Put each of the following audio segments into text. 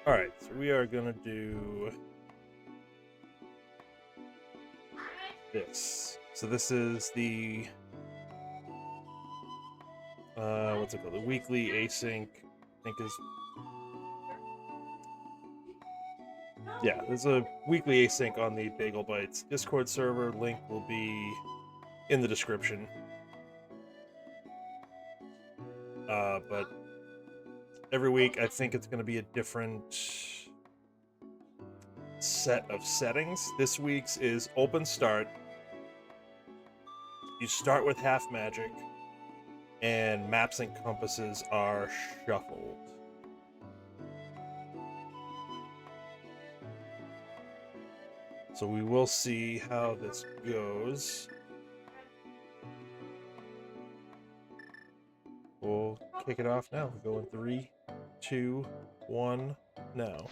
Alright, so we are gonna do this. So this is the what's it called? The weekly async, I think is there's a weekly async on the Bagel Bytes Discord server. Link will be in the description. But every week I think it's gonna be a different set of settings. This week's is open start. You start with half magic, and maps and compasses are shuffled. So we will see how this goes. We'll kick it off now. We'll go in 3, 2, 1, now.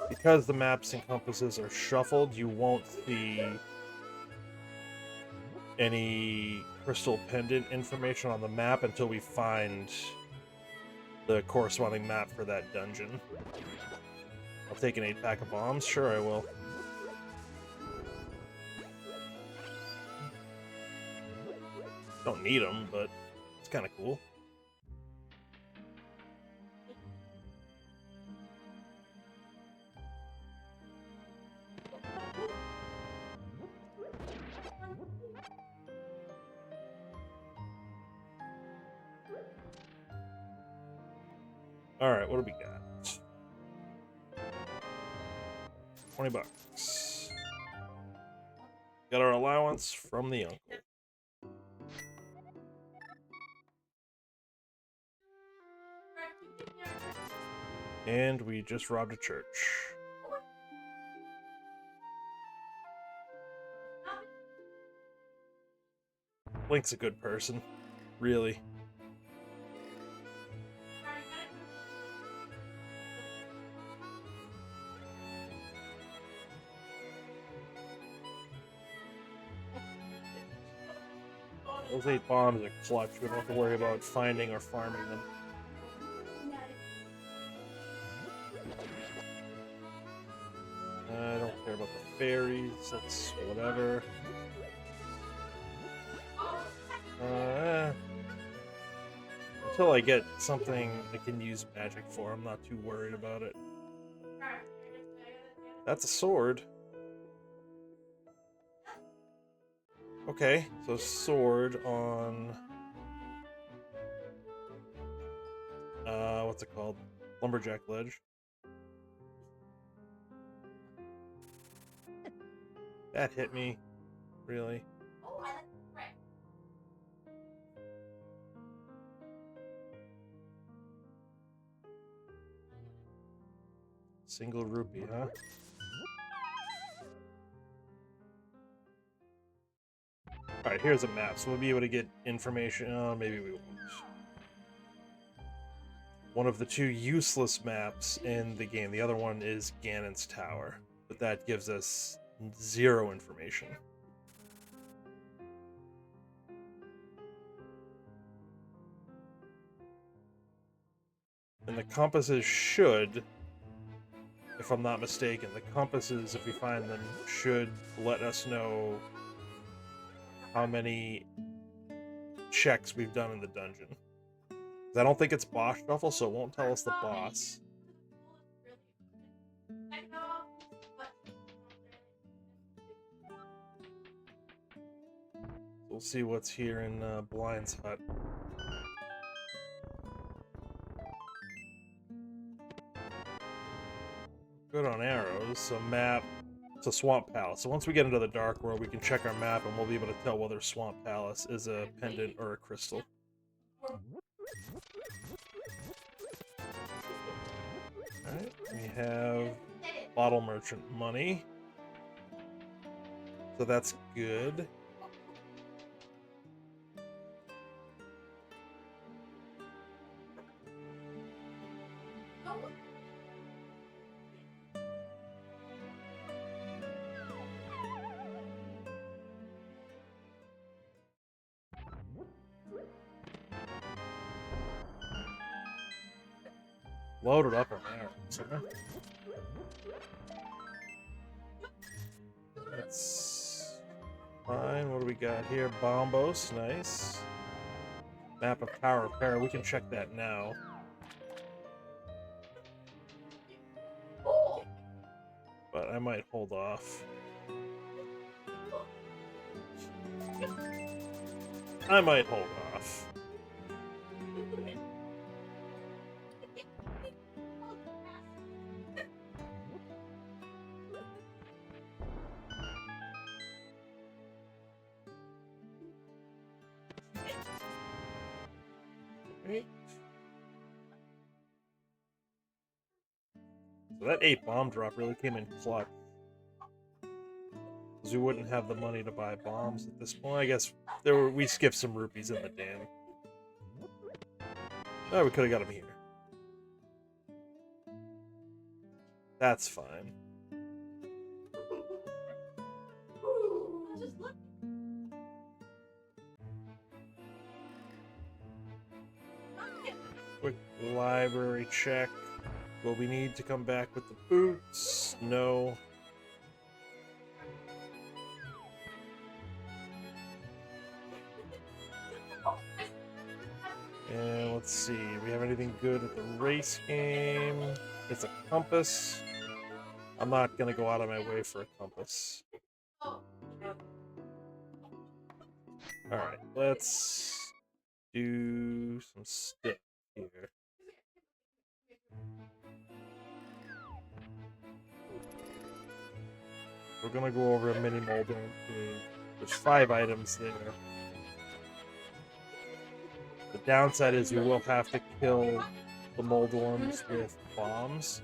Because the maps and compasses are shuffled, you won't see any crystal pendant information on the map until we find the corresponding map for that dungeon. I'll take an 8-pack of bombs? Sure I will. Don't need them, but it's kind of cool. Alright, what do we got? 20 bucks. Got our allowance from the uncle. And we just robbed a church. Link's a good person. Really. Those 8 bombs are clutch. We don't have to worry about finding or farming them. I don't care about the fairies. That's whatever. Until I get something I can use magic for, I'm not too worried about it. That's a sword. Okay, so sword on... what's it called? Lumberjack Ledge. That hit me. Really? Single rupee, huh? Alright, here's a map, so we'll be able to get information. Oh, maybe we won't. One of the 2 useless maps in the game. The other one is Ganon's Tower, but that gives us 0 information. And the compasses should, if I'm not mistaken, the compasses, if we find them, should let us know how many checks we've done in the dungeon. I don't think it's boss shuffle, so it won't tell us the boss. We'll see what's here in Blind's hut. Good on arrows. So map. It's a swamp palace. So once we get into the dark world, we can check our map and we'll be able to tell whether swamp palace is a pendant or a crystal. Alright, we have bottle merchant money. So that's good. loaded up on arrows, huh? That's fine. What do we got here? Bombos, nice. Map of Tower of Terror. We can check that now. But I might hold off. I might hold off. Right. So that 8 bomb drop really came in clutch. Because we wouldn't have the money to buy bombs at this point. I guess we skipped some rupees in the dam. Oh, we could have got them here. That's fine. Quick library check. Will we need to come back with the boots? No. And let's see, we have anything good at the race game? It's a compass. I'm not gonna go out of my way for a compass. Alright, let's do some stuff here. We're gonna go over a mini molding. There's 5 items there. The downside is we will have to kill the Moldorms with bombs.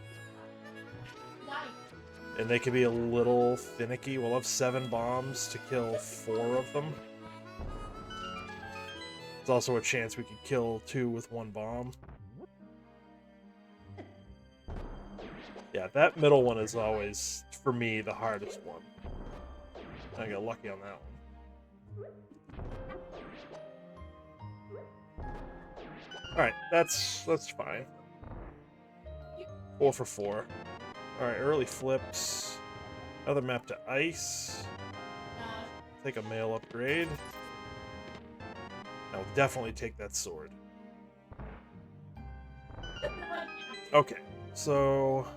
And they can be a little finicky. We'll have 7 bombs to kill 4 of them. There's also a chance we could kill 2 with 1 bomb. Yeah, that middle one is always, for me, the hardest one. I got lucky on that one. Alright, that's fine. 4 for 4. Alright, early flips. Another map to ice. Take a mail upgrade. I'll definitely take that sword. Okay, so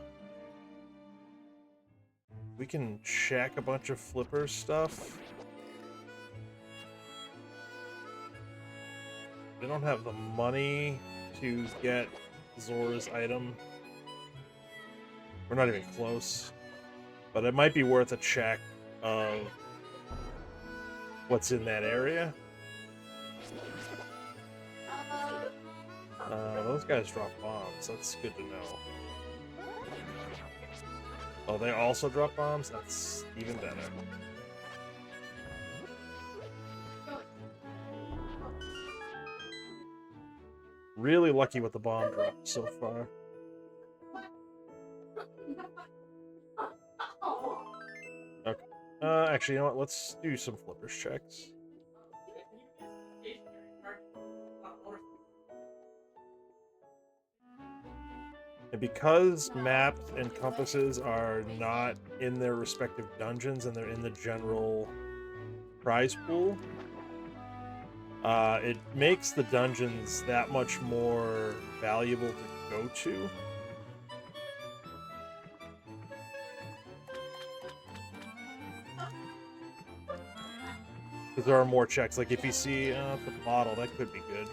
we can check a bunch of flipper stuff. We don't have the money to get Zora's item. We're not even close. But it might be worth a check of what's in that area. Those guys drop bombs. That's good to know. Oh, they also drop bombs? That's even better. Really lucky with the bomb drop so far. Okay. Actually, you know what? Let's do some flippers checks. And because maps and compasses are not in their respective dungeons and they're in the general prize pool, it makes the dungeons that much more valuable to go to. Because there are more checks. Like if you see the bottle, that could be good.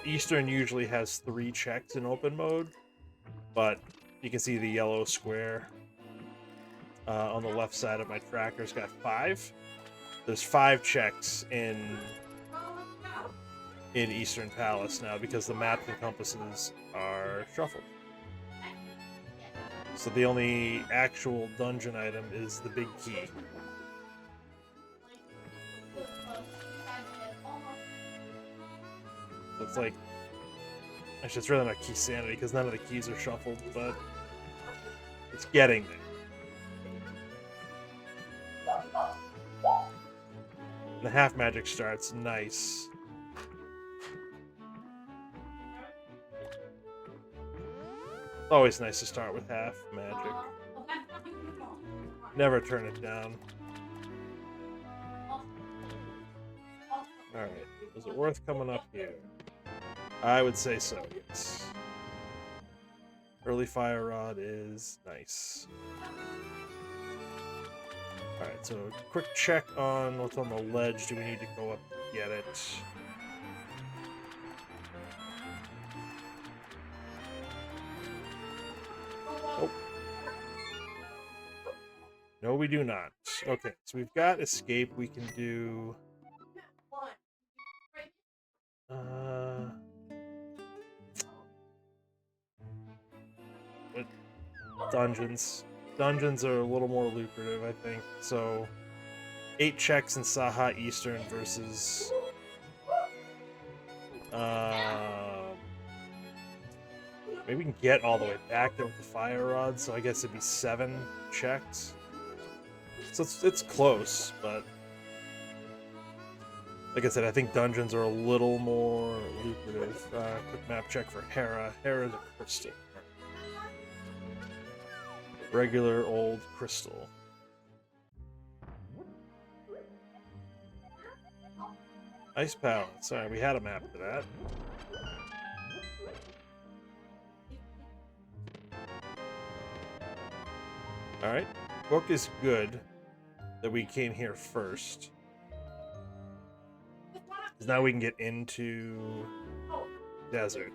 Eastern usually has 3 checks in open mode, but you can see the yellow square on the left side of my tracker's got 5. There's 5 checks in Eastern Palace now because the maps and compasses are shuffled. So the only actual dungeon item is the big key. It's like, actually, it's really not key sanity because none of the keys are shuffled, but it's getting there. And the half magic starts nice. Always nice to start with half magic. Never turn it down. Alright, is it worth coming up here? I would say so, yes. Early fire rod is nice. Alright, so quick check on what's on the ledge. Do we need to go up to get it? Nope. No, we do not. Okay, so we've got escape. We can do... Dungeons. Dungeons are a little more lucrative, I think. So, 8 checks in Saha Eastern versus... maybe we can get all the way back there with the fire rod, so I guess it'd be 7 checks. So it's close, but... Like I said, I think dungeons are a little more lucrative. Quick map check for Hera. Hera's a crystal. Regular old crystal. Ice Palace. Sorry, we had a map for that. Alright. Book is good that we came here first. Because now we can get into desert.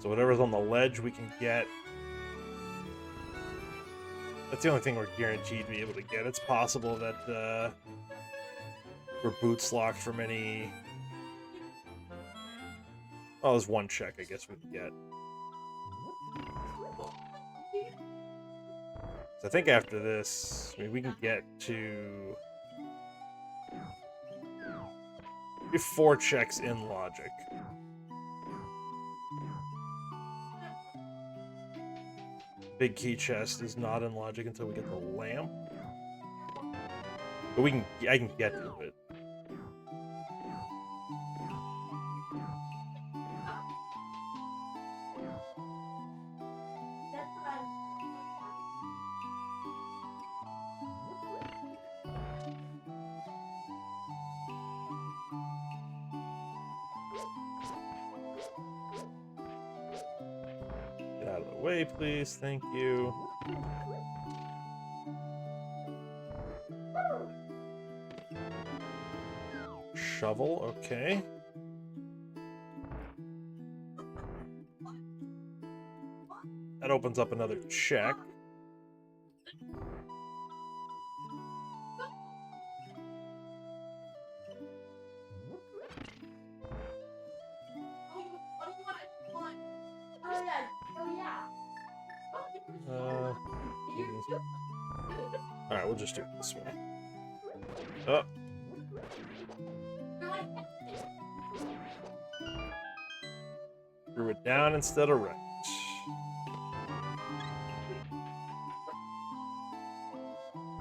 So whatever's on the ledge we can get. That's the only thing we're guaranteed to be able to get. It's possible that we're boots locked from any... Oh, there's 1 check I guess we can get. So I think after this, I mean, we can get to... We have 4 checks in logic. Big key chest is not in logic until we get the lamp. But I can get to it. Get out of the way, please. Thank you. Shovel, okay. That opens up another check. Alright, we'll just do it this way. Oh. Threw it down instead of right.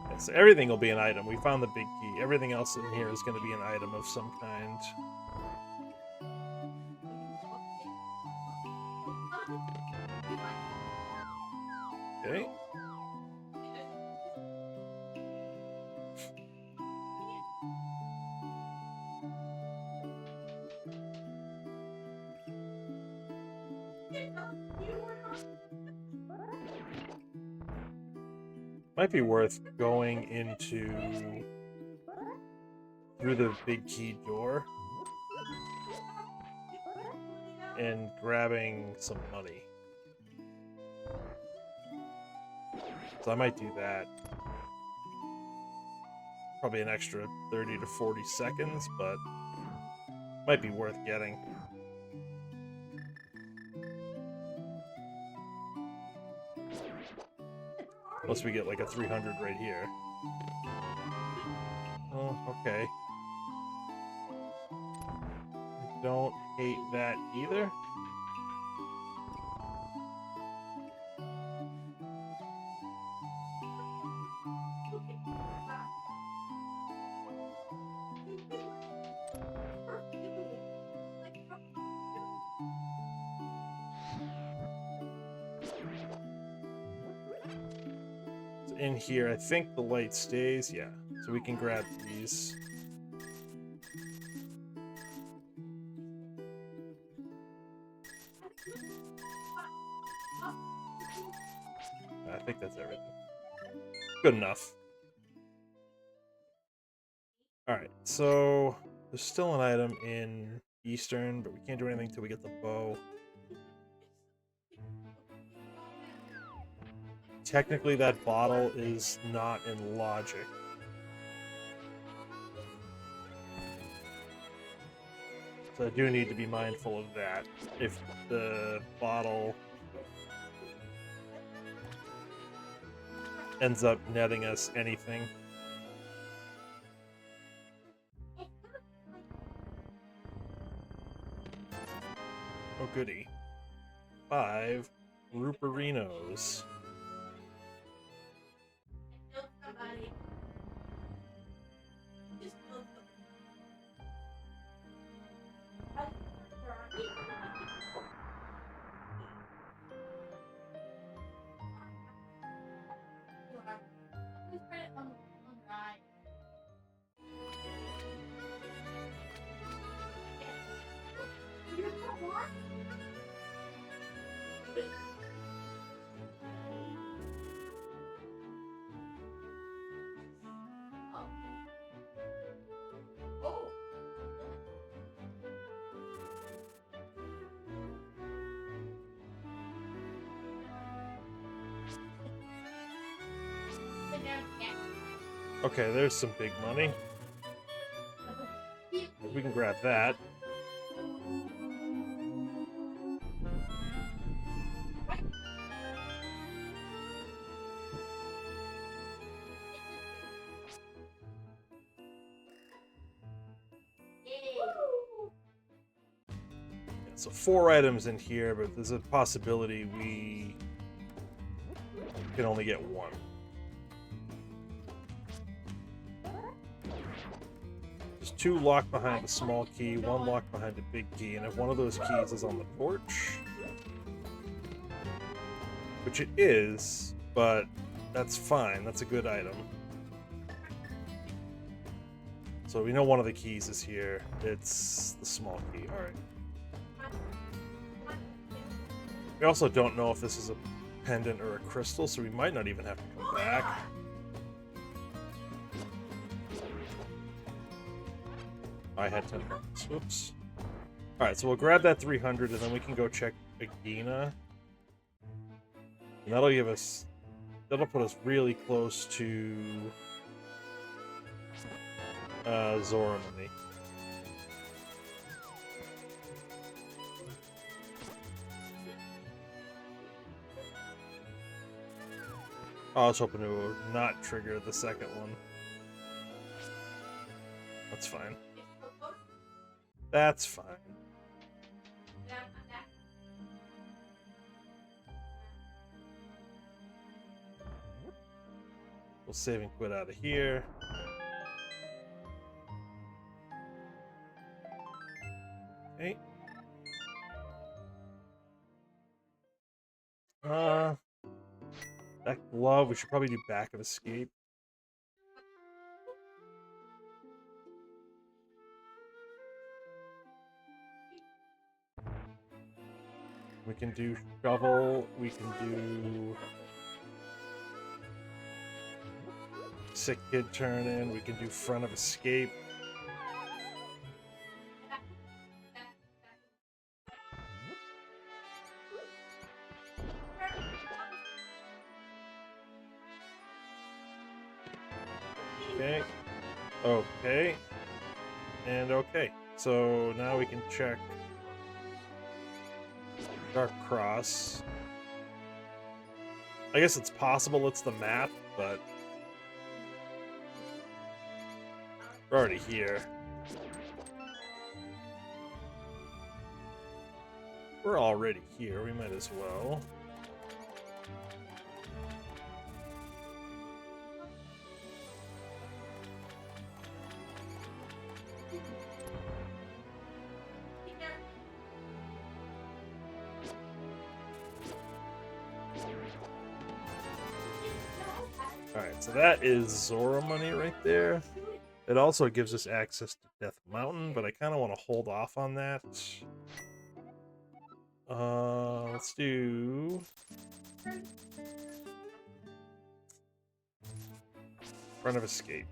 Yeah, so everything will be an item. We found the big key. Everything else in here is going to be an item of some kind. Okay. Might be worth going into through the big key door and grabbing some money. So I might do that. Probably an extra 30 to 40 seconds, but might be worth getting. Unless we get like a 300 right here. Oh, okay. I don't hate that either. in here. I think the light stays. Yeah, so we can grab these. I think that's everything. Good enough. Alright, so there's still an item in Eastern, but we can't do anything until we get the bow. Technically, that bottle is not in logic. So I do need to be mindful of that. If the bottle ends up netting us anything. Oh goody. 5 Ruperinos. Okay, there's some big money. We can grab that. Yeah, so 4 items in here, but there's a possibility we can only get 1. There's 2 locked behind a small key, 1 locked behind a big key, and if one of those keys is on the torch, which it is, but that's fine, that's a good item. So we know one of the keys is here, it's the small key, alright. We also don't know if this is a pendant or a crystal, so we might not even have to come back. I had 10 minutes. Whoops. Alright, so we'll grab that 300 and then we can go check Agina. And that'll give us... That'll put us really close to... Zoramani. I was hoping it would not trigger the second one. That's fine. That's fine. We'll save and quit out of here. Okay. That glove, we should probably do back of escape. We can do shovel, we can do sick kid turn in, we can do front of escape. Okay. Okay. And okay. So now we can check Dark Cross. I guess it's possible it's the map, but we're already here. We're already here, we might as well. Alright, so that is Zora money right there. It also gives us access to Death Mountain, but I kind of want to hold off on that. Let's do... Front of Escape.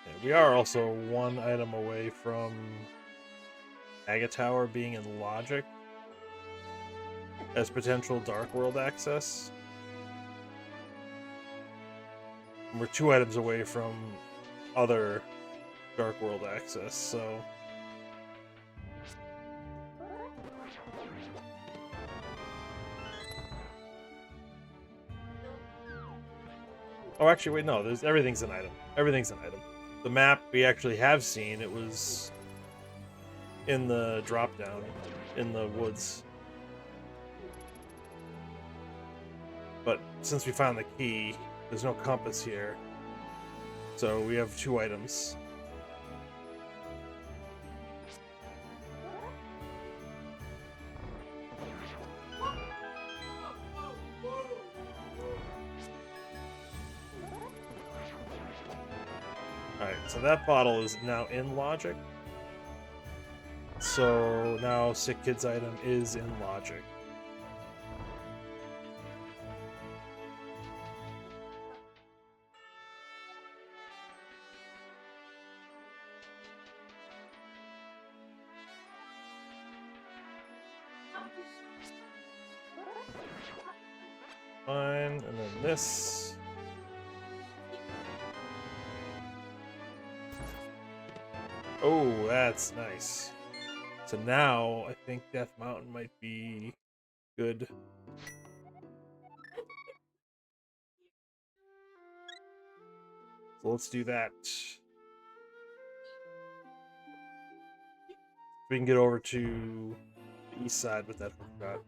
Yeah, we are also one item away from Agatower being in Logic as potential Dark World access. And we're 2 items away from other Dark World access, so... Oh, actually, wait, no, everything's an item. Everything's an item. The map we actually have seen, it was in the drop-down, in the woods. But since we found the key, there's no compass here. So we have 2 items. Alright, so that bottle is now in Logic. So now Sick Kid's item is in Logic. Fine, and then this. Oh, that's nice. So now I think Death Mountain might be good. So let's do that. We can get over to the east side with that hook shot.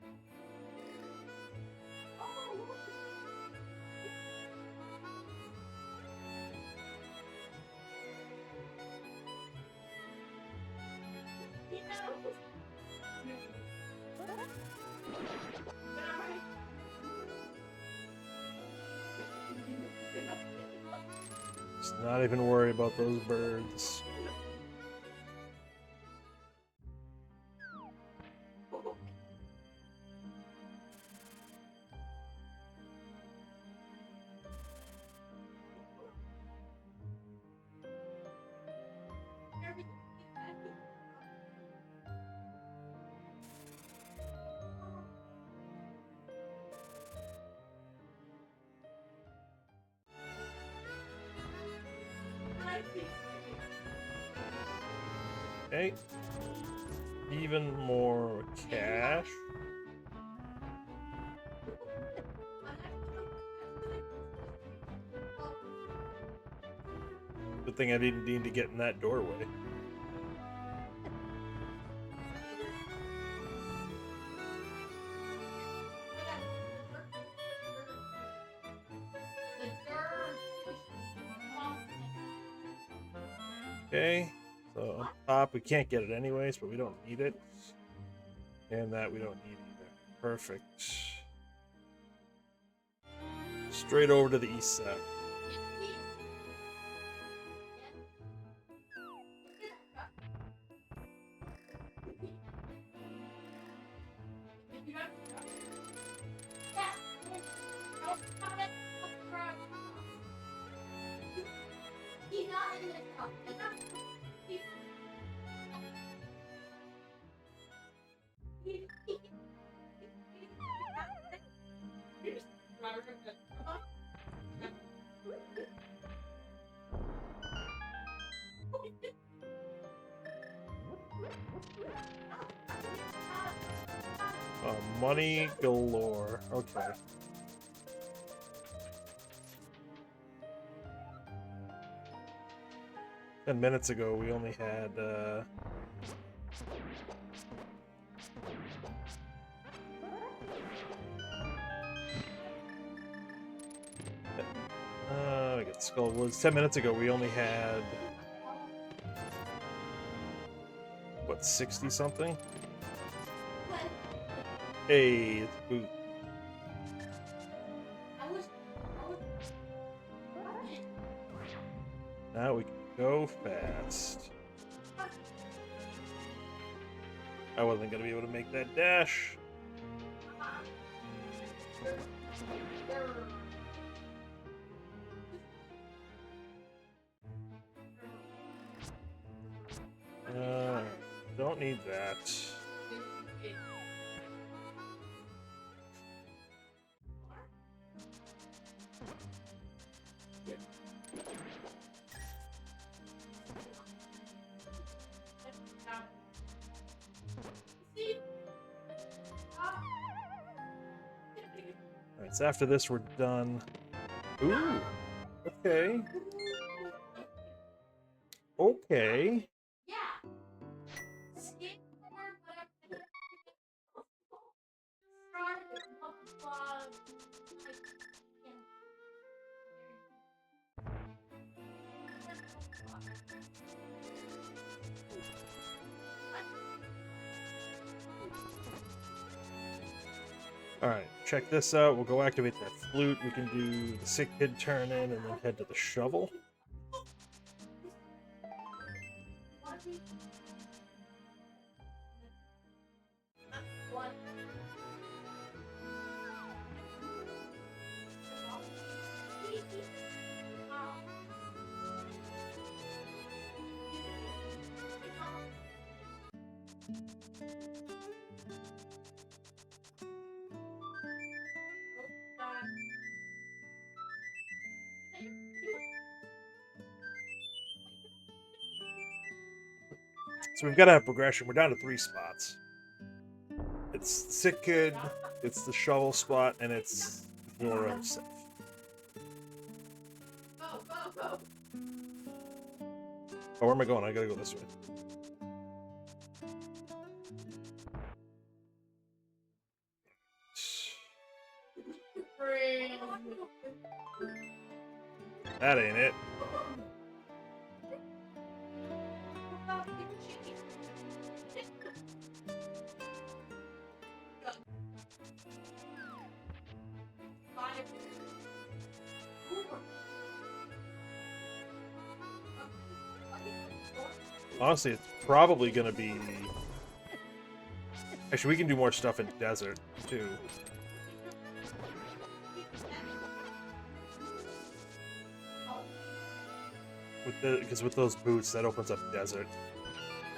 Just not even worry about those birds. Okay. Even more cash. Good thing I didn't need to get in that doorway. Okay. So up top, we can't get it anyways, but we don't need it. And that we don't need either. Perfect. Straight over to the east side. Money galore. Okay. Ten minutes ago, we only had I got Skull Woods. 10 minutes ago, we only had... what, 60 something? Hey, it's boot. Now we can go fast. I wasn't gonna be able to make that dash. Don't need that. Alright, so after this we're done. Ooh, okay. Okay. Alright, check this out. We'll go activate that flute. We can do the sick kid turn in and then head to the shovel. So we've got to have progression. We're down to 3 spots. It's the sick kid, it's the shovel spot, and it's your own self. Oh, where am I going? I gotta go this way. That ain't it. Honestly, it's probably going to be... Actually, we can do more stuff in desert, too. Because with those boots, that opens up desert.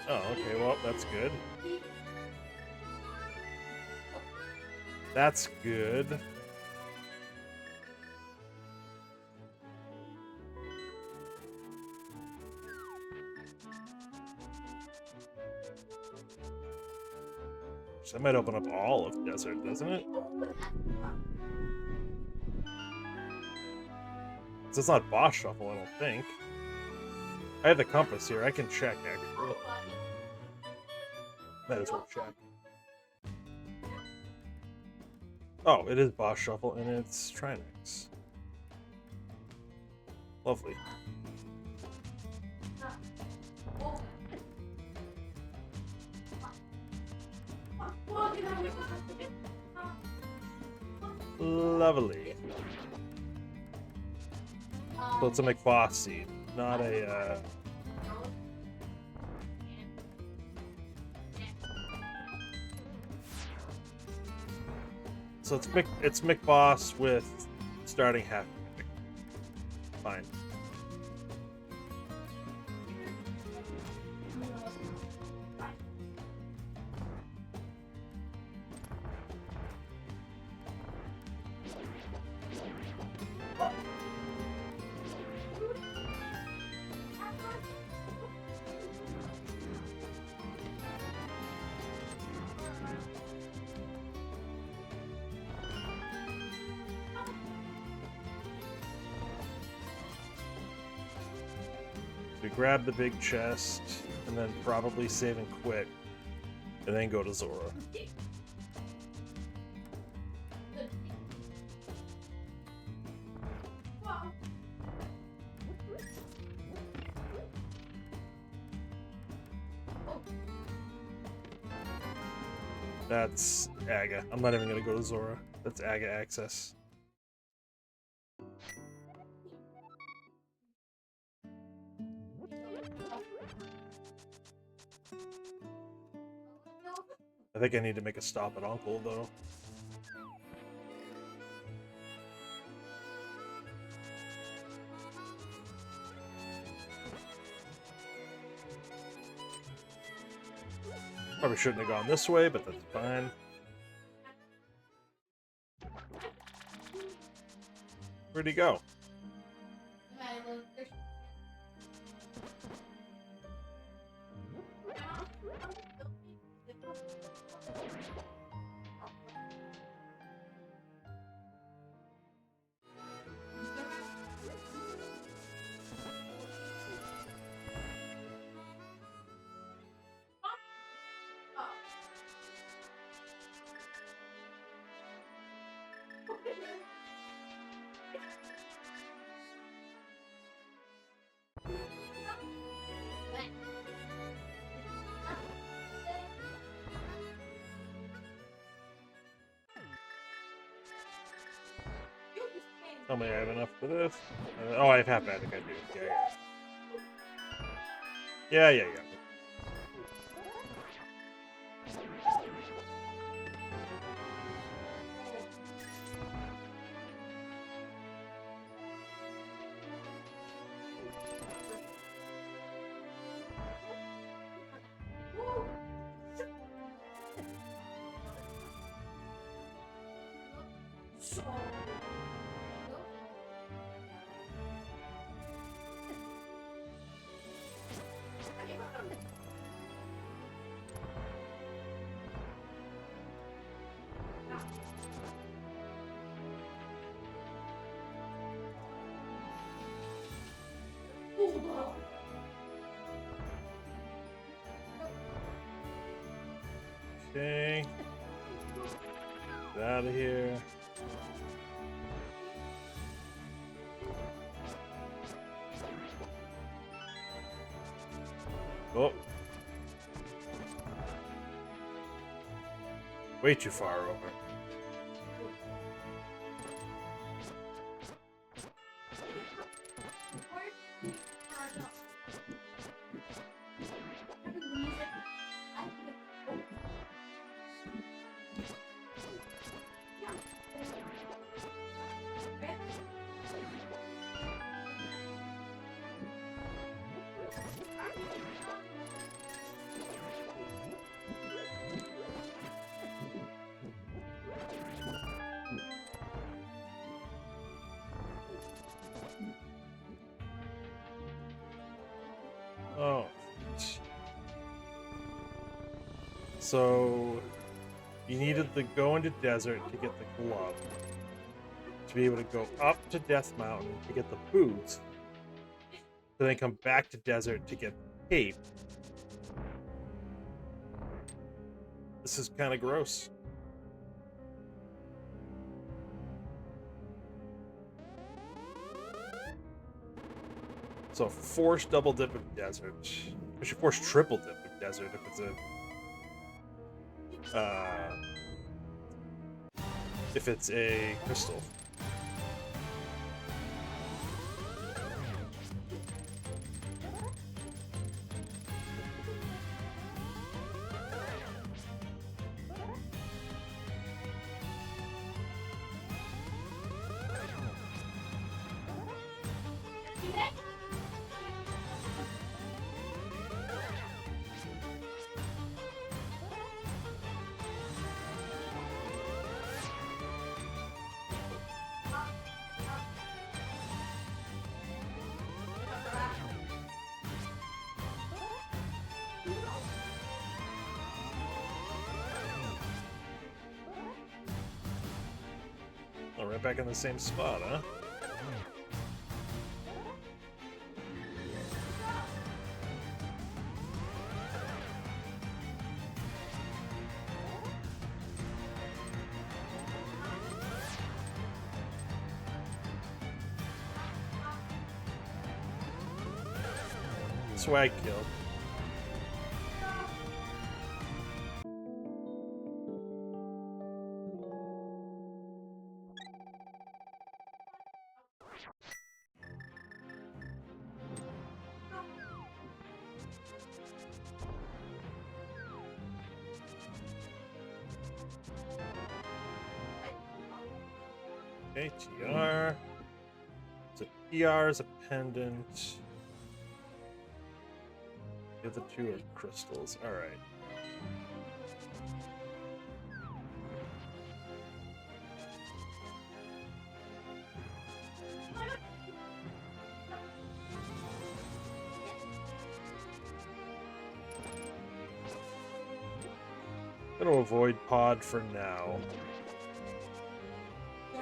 Oh, okay, well, that's good. That's good. So that might open up all of desert, doesn't it? So it's not boss shuffle, I don't think. I have the compass here. I can check, actually. Might as well check. Oh, it is boss shuffle, and it's Trinex. Lovely. Lovely. So it's a McBoss seed, not a, So it's McBoss with starting half magic. Fine. We grab the big chest, and then probably save and quit. and then go to Zora. That's Aga. I'm not even gonna go to Zora. That's Aga access. I think I need to make a stop at Uncle, though. Probably shouldn't have gone this way, but that's fine. Where'd he go? Tell me I have enough for this. Oh, I have half bad. I think I do. Yeah. Okay. Get out of here. Oh. Way too far over. Oh. So, you needed to go into desert to get the glove. To be able to go up to Death Mountain to get the boots. To then come back to desert to get the cape. This is kind of gross. So force double dip in desert. I should force triple dip in desert if it's a crystal. Oh, right back in the same spot, huh? swag kill. Okay, TR. So PR is a pendant. The other two are crystals. Alright. I'm gonna avoid pod for now.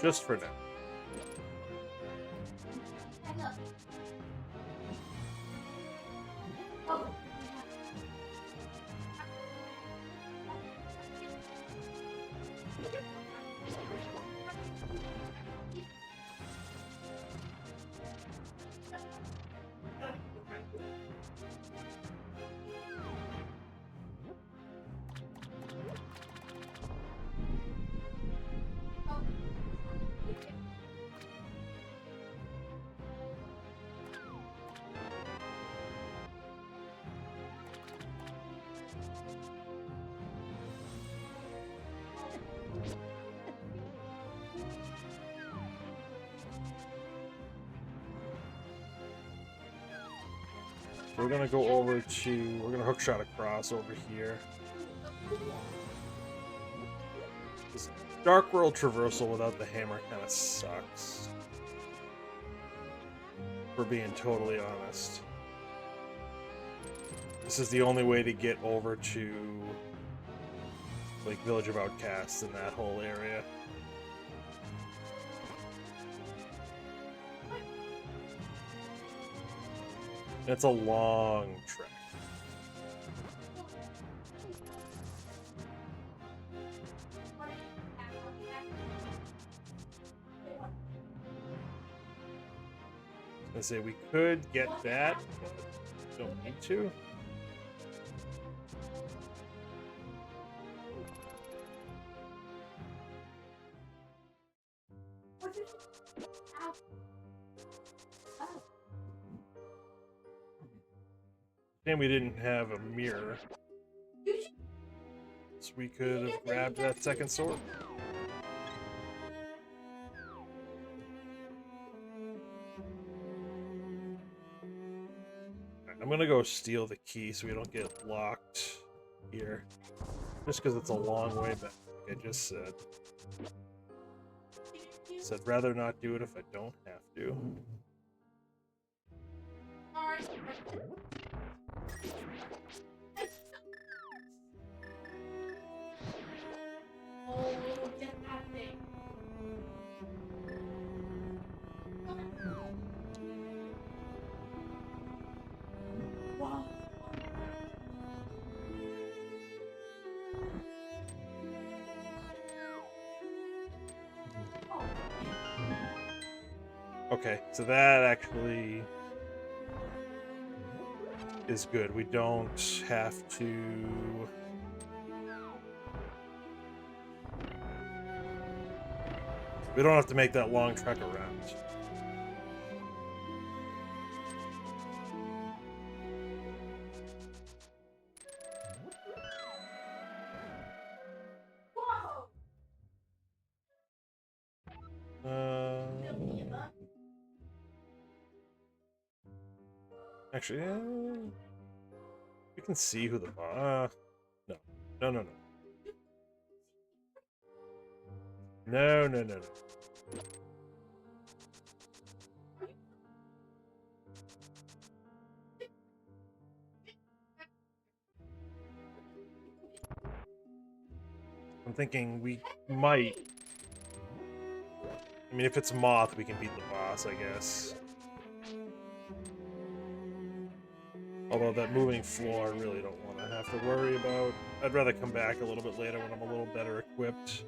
Just for now. We're gonna go over to, we're gonna hookshot across over here. This Dark World traversal without the hammer kind of sucks. If we're being totally honest. This is the only way to get over to, like, Village of Outcasts in that whole area. It's a long trek. I say we could get that, but don't need to. And we didn't have a mirror. So we could have grabbed that second sword. Right, I'm gonna go steal the key so we don't get locked here. Just because it's a long way back, like I just said. So I'd rather not do it if I don't have to. Okay, so that actually is good. We don't have to... We don't have to make that long trek around. Actually, we can see who the boss. No, no, no, no, no, no, no, no. I'm thinking we might. I mean, if it's Moth, we can beat the boss, I guess. Although that moving floor, I really don't want to have to worry about. I'd rather come back a little bit later when I'm a little better equipped.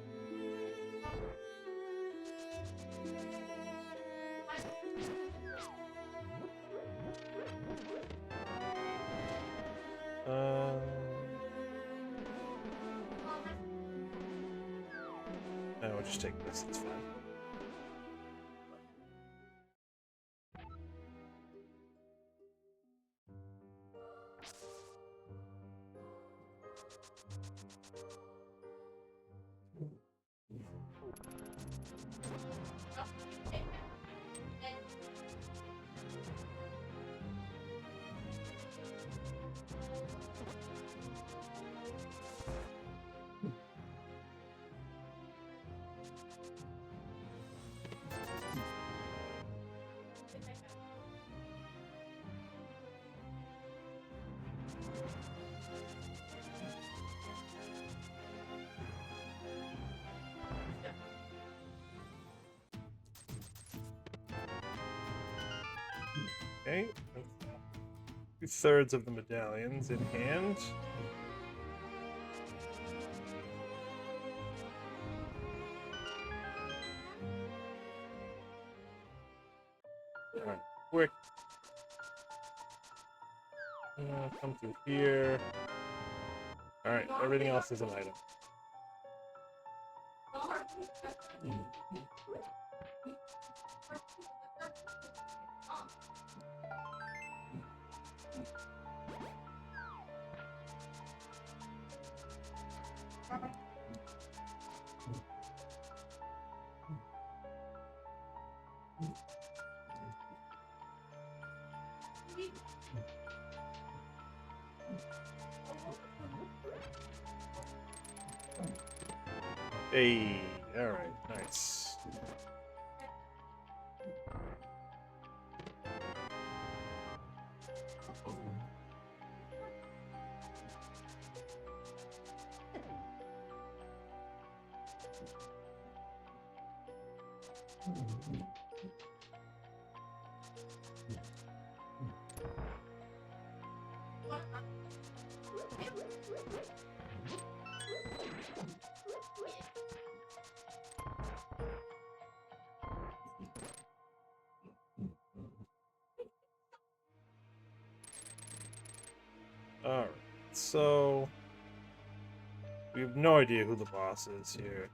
we'll just take this, it's fine. Okay, 2/3 of the medallions in hand. Alright, quick. Come through here. Alright, everything else is an item. Hey, alright, nice. Alright, so we have no idea who the boss is here.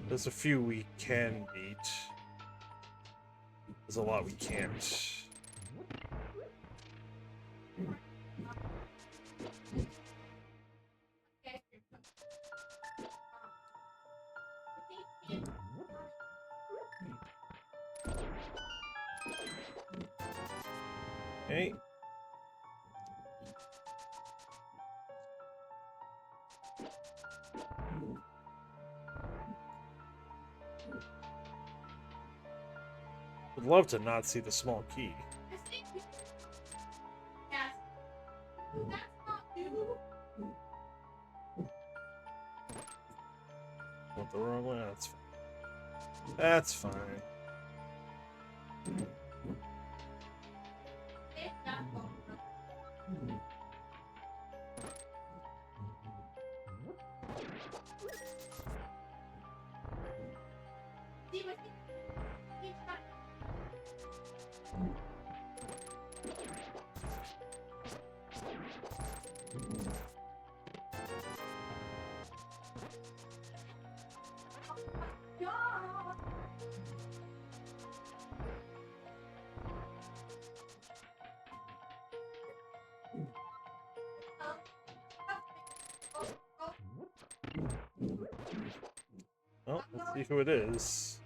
There's a few we can beat. There's a lot we can't. Okay. Would love to not see the small key. Went the wrong way. That's fine. That's fine. Well, let's see who it is.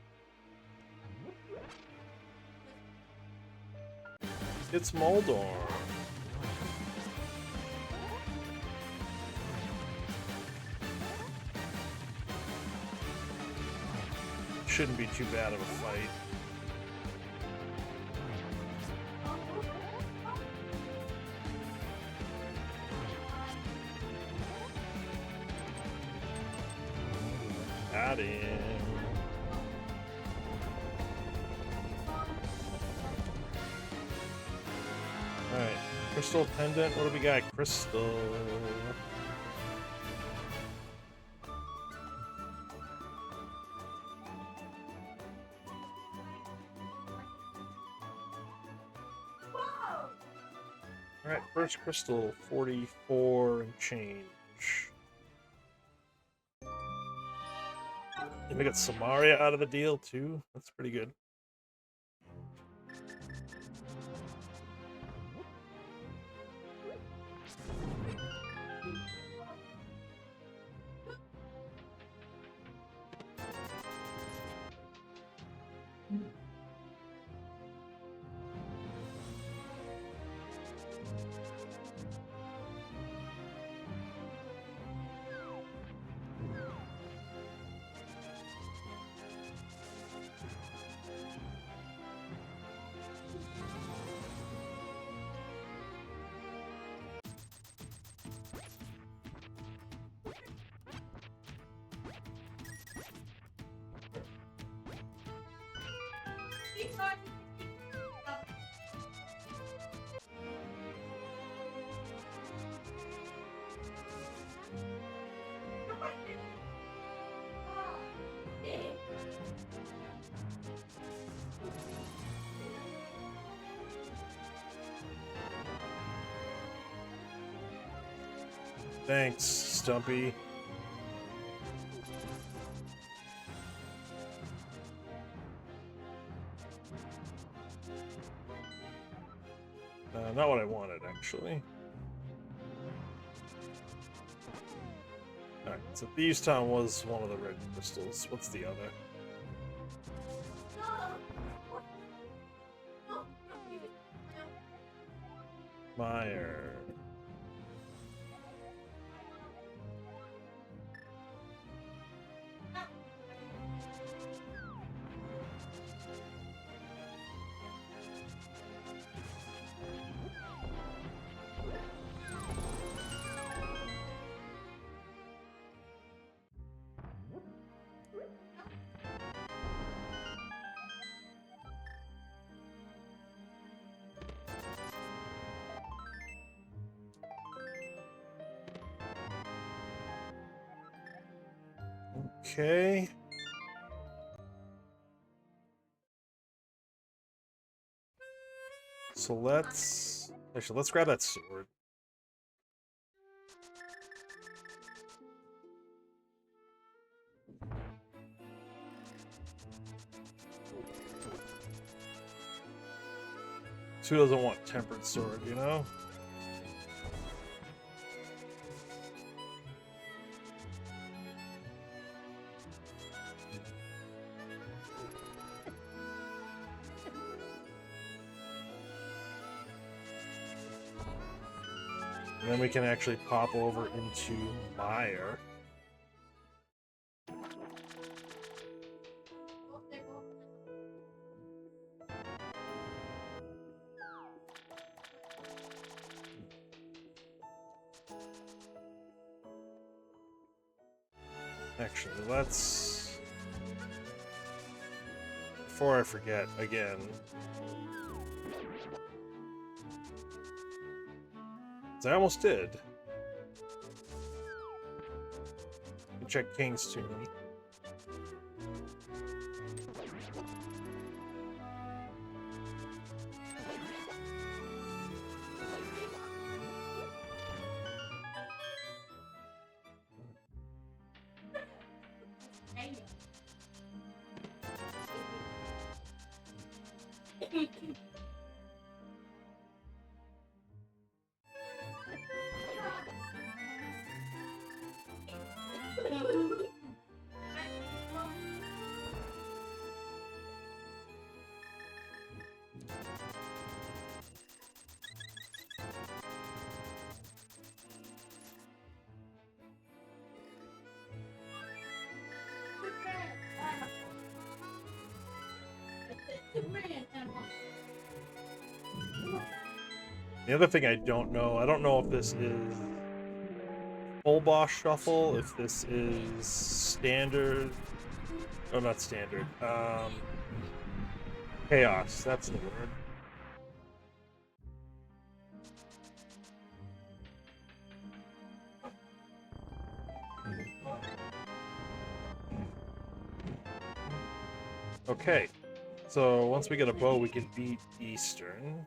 It's Moldor. Shouldn't be too bad of a fight. Got him. Alright, crystal pendant. What do we got? Crystal. Alright, first crystal, 44 and change. And we got Samaria out of the deal, too. That's pretty good. Thanks, Stumpy. Not what I wanted, actually. Alright, so Thieves Town was one of the red crystals. What's the other? Meyer. Okay. So let's grab that sword. Who doesn't want tempered sword, you know? And then we can actually pop over into Meyer. Actually, let's... Before I forget, again... I almost did. Check King's Tomb. The other thing I don't know if this is full boss shuffle, if this is standard. Oh, not standard. Chaos, that's the word. Okay, so once we get a bow, we can beat Eastern.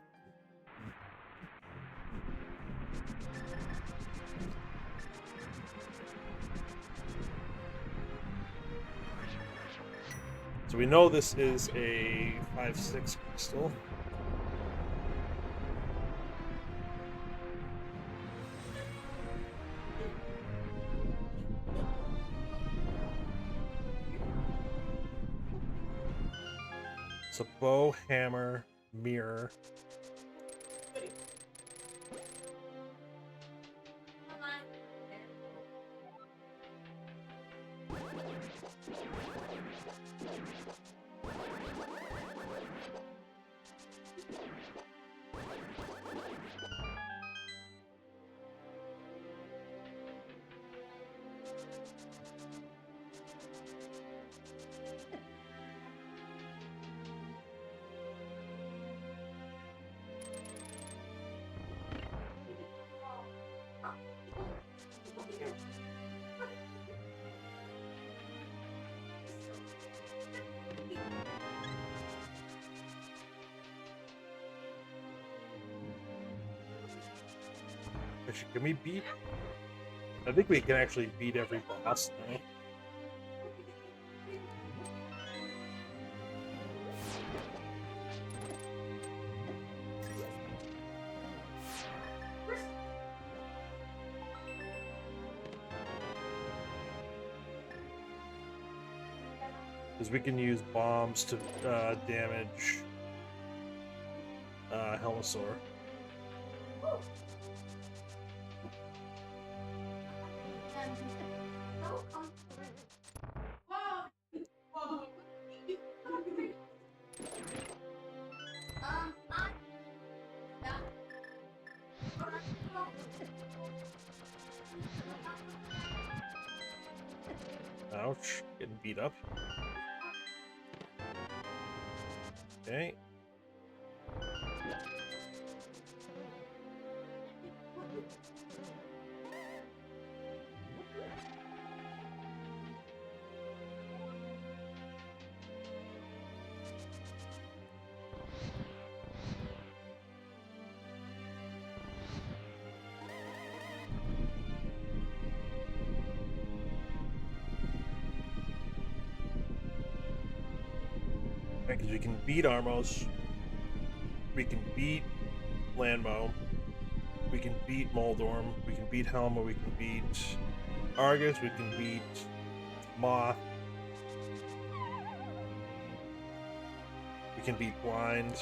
So we know this is a 5-6 crystal. It's a bow, hammer, mirror. Can we beat? I think we can actually beat every boss now. Because we can use bombs to damage Helmasaur. Ouch, getting beat up. Okay. Because we can beat Armos, we can beat Landmo, we can beat Moldorm, we can beat Helma, we can beat Argus, we can beat Moth, we can beat Blind,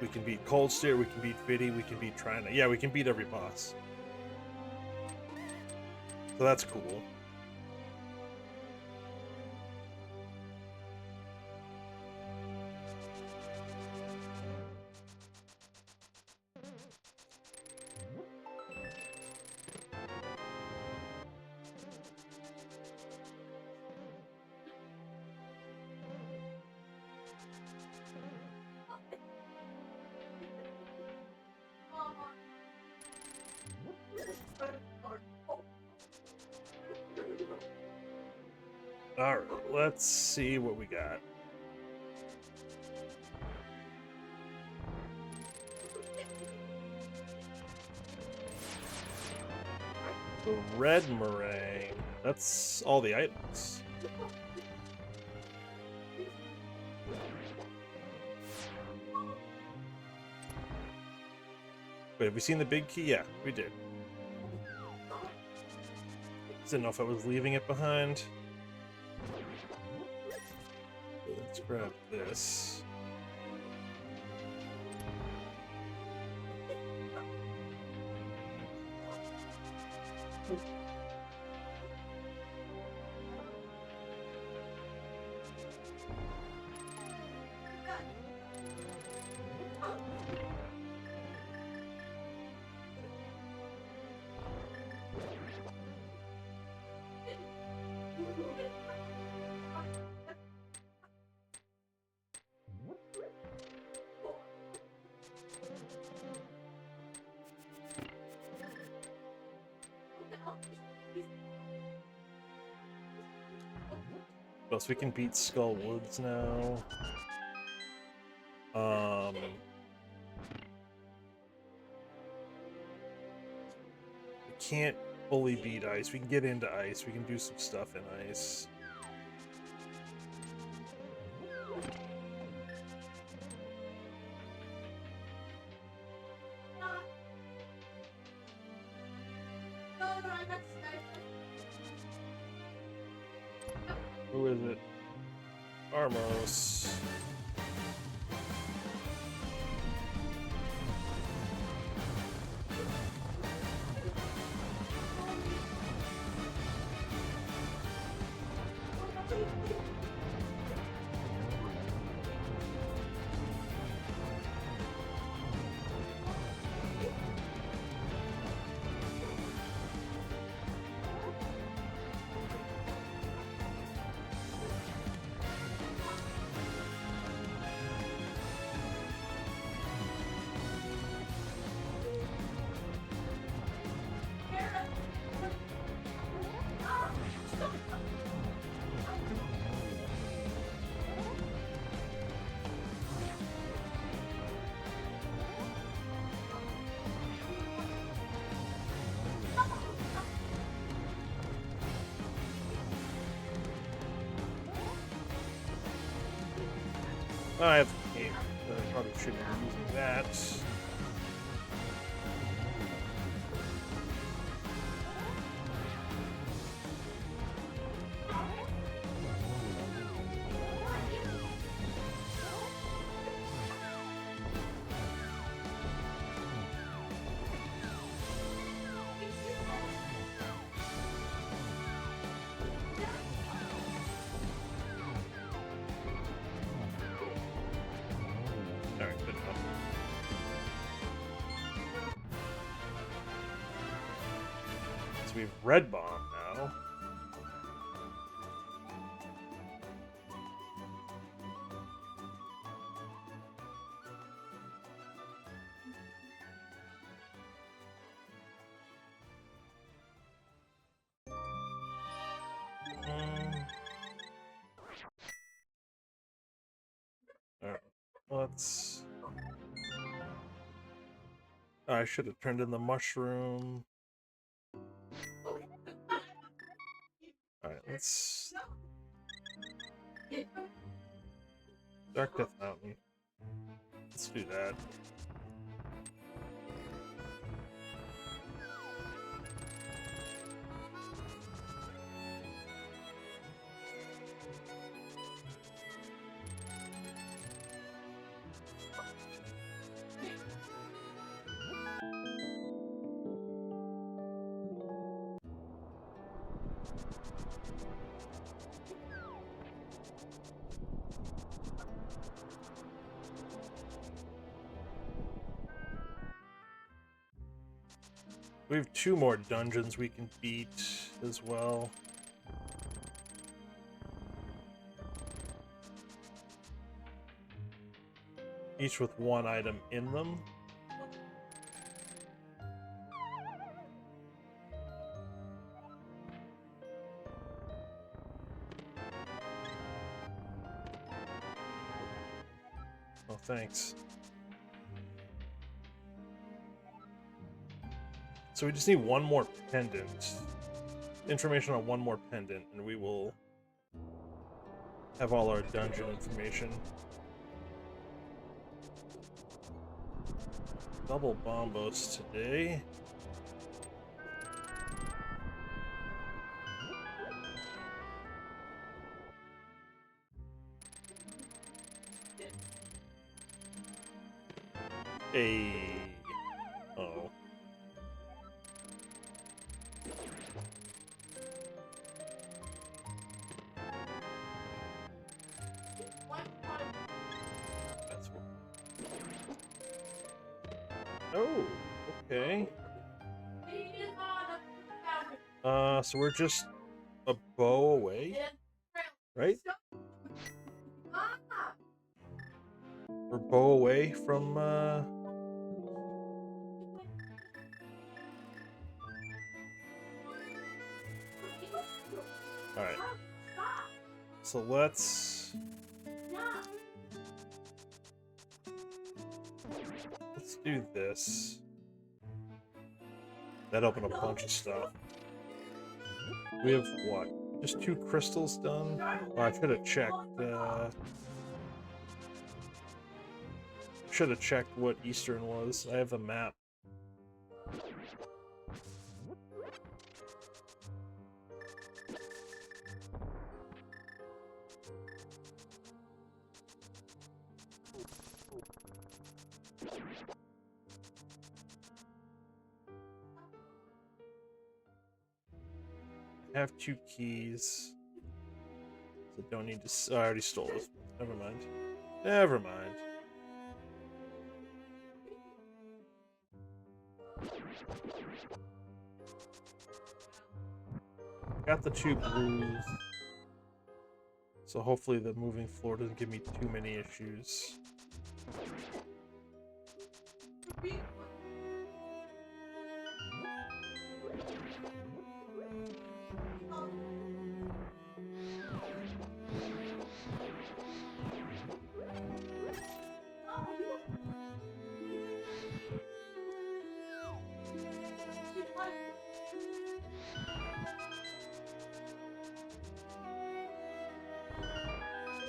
we can beat Cold Stare, we can beat Fiddy, we can beat Trina. Yeah, we can beat every boss. So that's cool. Alright, let's see what we got. The red meringue. That's all the items. Wait, have we seen the big key? Yeah, we did. Didn't know if I was leaving it behind. Let's grab this. Plus we can beat Skull Woods now. We can't fully beat ice. We can get into ice. We can do some stuff in ice. Who is it? Armos. I have the cape. I probably shouldn't be using that. Alright, good enough. So we have Red Bomb now. Alright, let's... I should have turned in the mushroom. Alright, let's... Dark Death Mountain. Let's do that. We have 2 more dungeons we can beat as well. Each with 1 item in them. Oh, thanks. So we just need 1 more pendant. Information on 1 more pendant, and we will have all our dungeon information. Double bombos today. Uh-oh. That's what... Oh, okay. So we're just a bow away, right? We're bow away from, Alright. So let's do this. That opened a bunch of stuff. We have what? Just 2 crystals done? Oh, I should have checked. Should have checked what Eastern was. I have the map. I have 2 keys. So don't need to. Oh, I already stole this. Never mind. Never mind. Got the 2 blues. So hopefully the moving floor doesn't give me too many issues.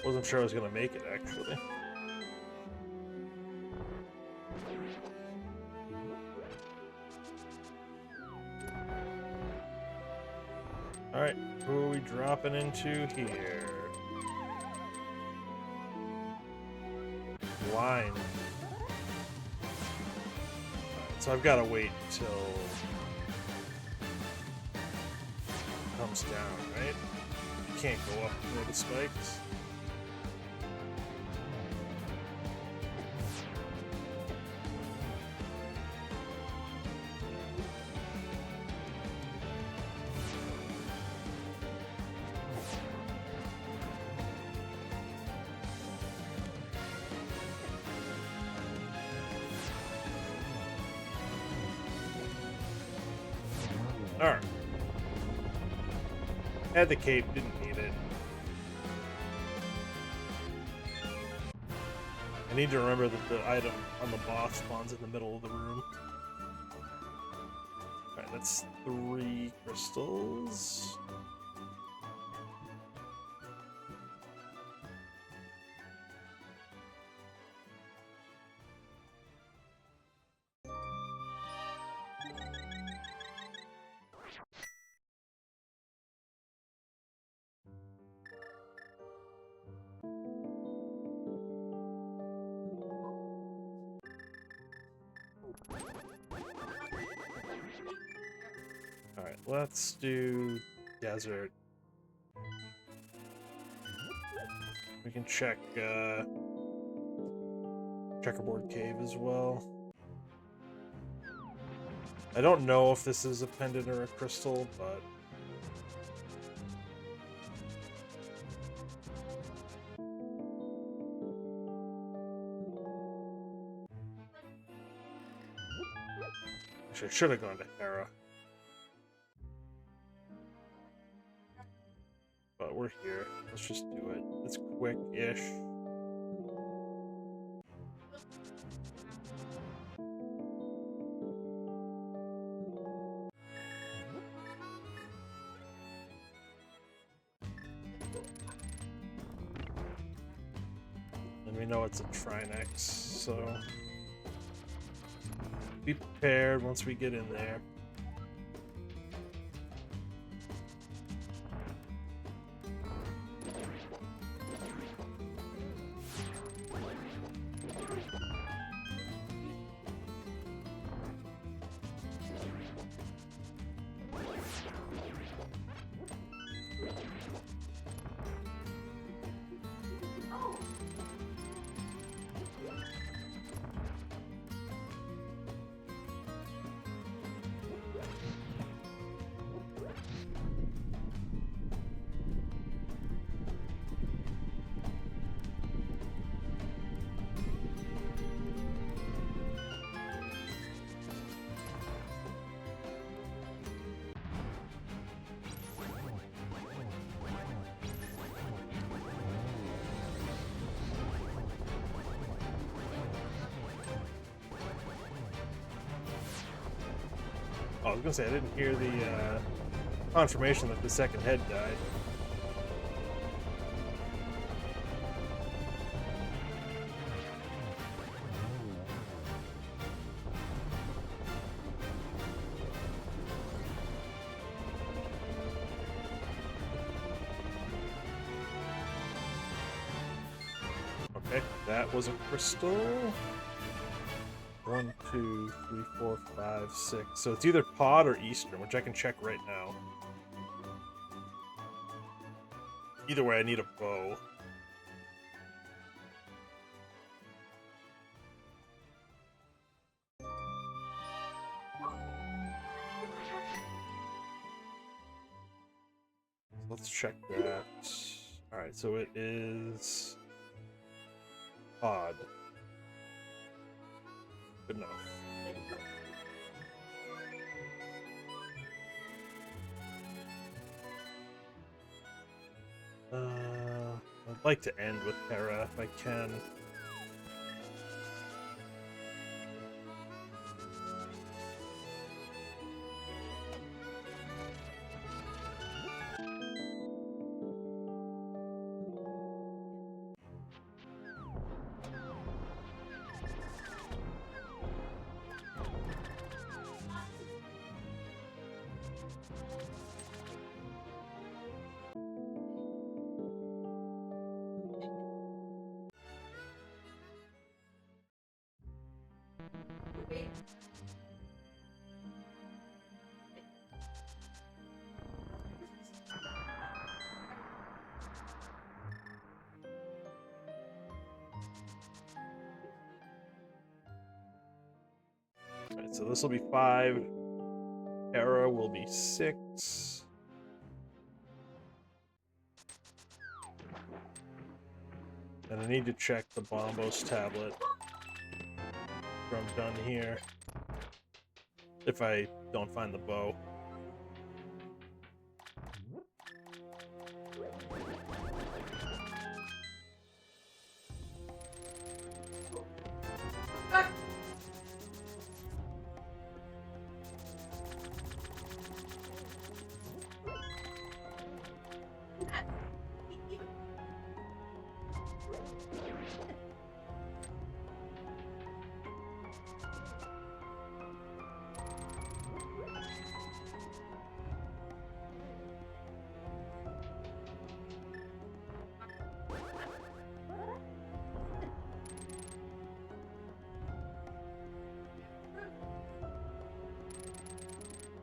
Wasn't sure I was gonna make it, actually. Alright, who are we dropping into here? Line. Right, so I've got to wait until it comes down, right? You can't go up near the spikes. Alright. Had the cape, didn't need it. I need to remember that the item on the boss spawns in the middle of the room. Alright, that's 3 crystals. Alright, let's do desert. We can check checkerboard cave as well. I don't know if this is a pendant or a crystal, but actually I should have gone to Hera. But we're here. Let's just do it. It's quick-ish. And we know it's a Trinex, so be prepared once we get in there. Oh, I was gonna say I didn't hear the confirmation that the second head died. Okay, that was a crystal. 1, 2, 3, 4, 5, 6. So it's either pod or eastern, which I can check right now. Either way, I need a bow. Let's check that. Alright, so it is pod. Good enough. I'd like to end with Hera if I can. Alright, so this will be 5. Hera will be 6. And I need to check the Bombos tablet after I'm done here. If I don't find the bow.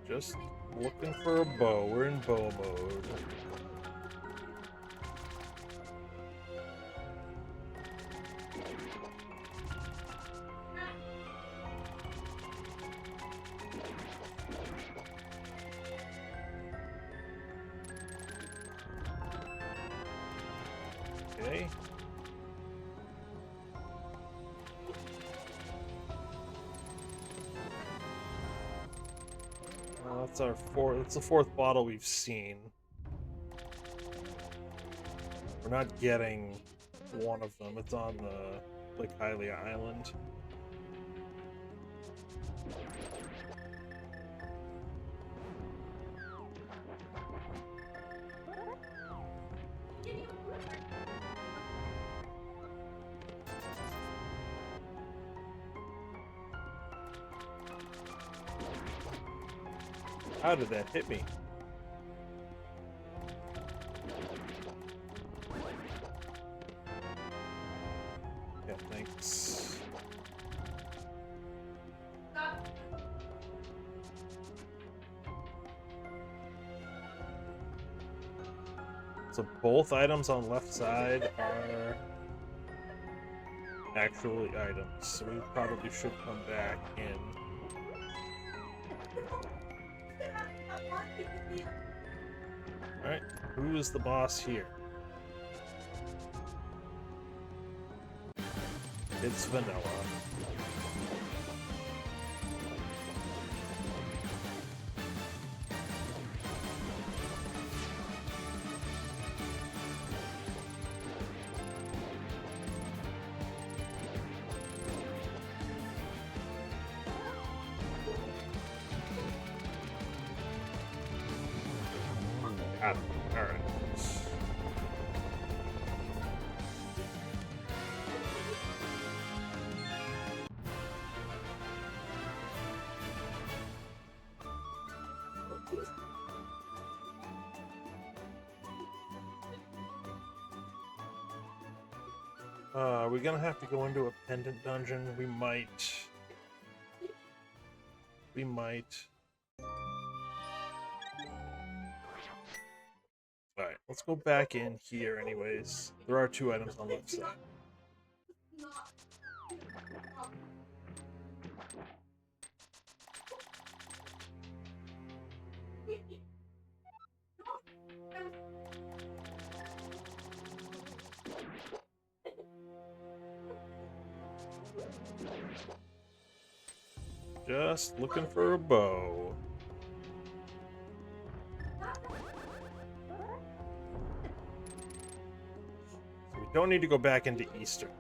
Just looking for a bow. We're in bow mode. Okay. That's our fourth. That's the fourth bottle we've seen. We're not getting one of them. It's on the Hylia Island. How did that hit me? Yeah, thanks. So both items on left side are actually items, so we probably should come back in. Alright, who is the boss here? It's Vanilla. Got it. Alright. Are we gonna have to go into a pendant dungeon? We might. We might. Alright, let's go back in here anyways. There are 2 items on the left side. Just looking for a bow. So we don't need to go back into Easter.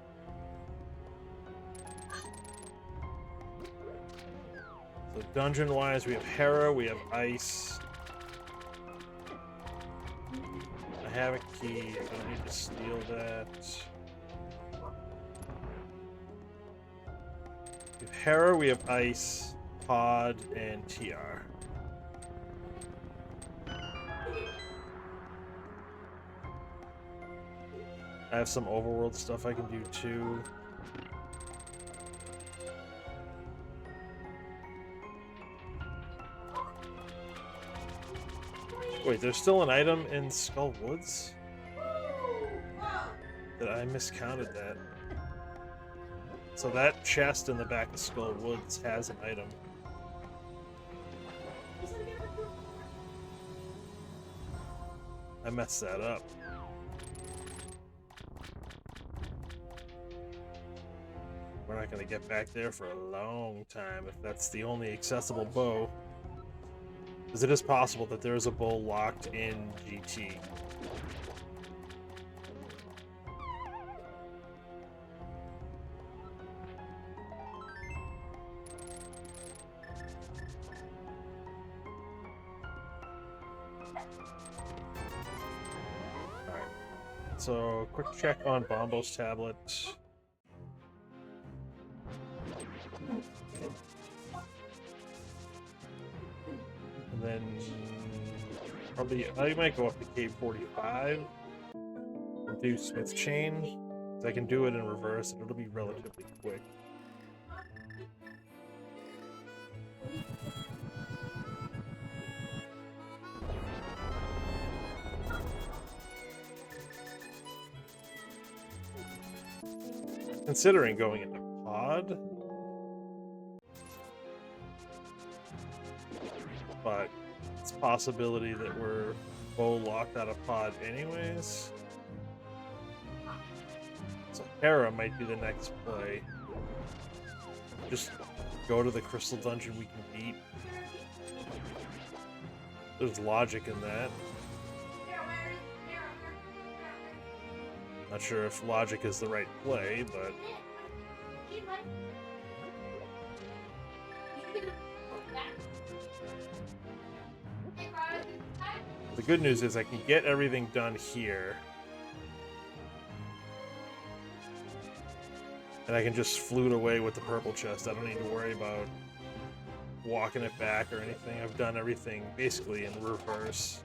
So dungeon-wise, we have Hera, we have Ice. I have a key, I don't need to steal that. We have Hera, we have Ice, Pod, and TR. I have some overworld stuff I can do too. Wait, there's still an item in Skull Woods? That I miscounted that. So that chest in the back of Skull Woods has an item. I messed that up. We're not gonna get back there for a long time if that's the only accessible bow. Because it is possible that there is a bow locked in GT. Alright. So, quick check on Bombo's tablet. And then probably I might go up to Cave 45 and do Smith Chain. So I can do it in reverse and it'll be relatively quick. Considering going into Pod. But it's a possibility that we're bow locked out of Pod anyways. So Hera might be the next play. Just go to the crystal dungeon we can beat. There's logic in that. Not sure if logic is the right play, but the good news is I can get everything done here. And I can just flute away with the purple chest. I don't need to worry about walking it back or anything. I've done everything basically in reverse.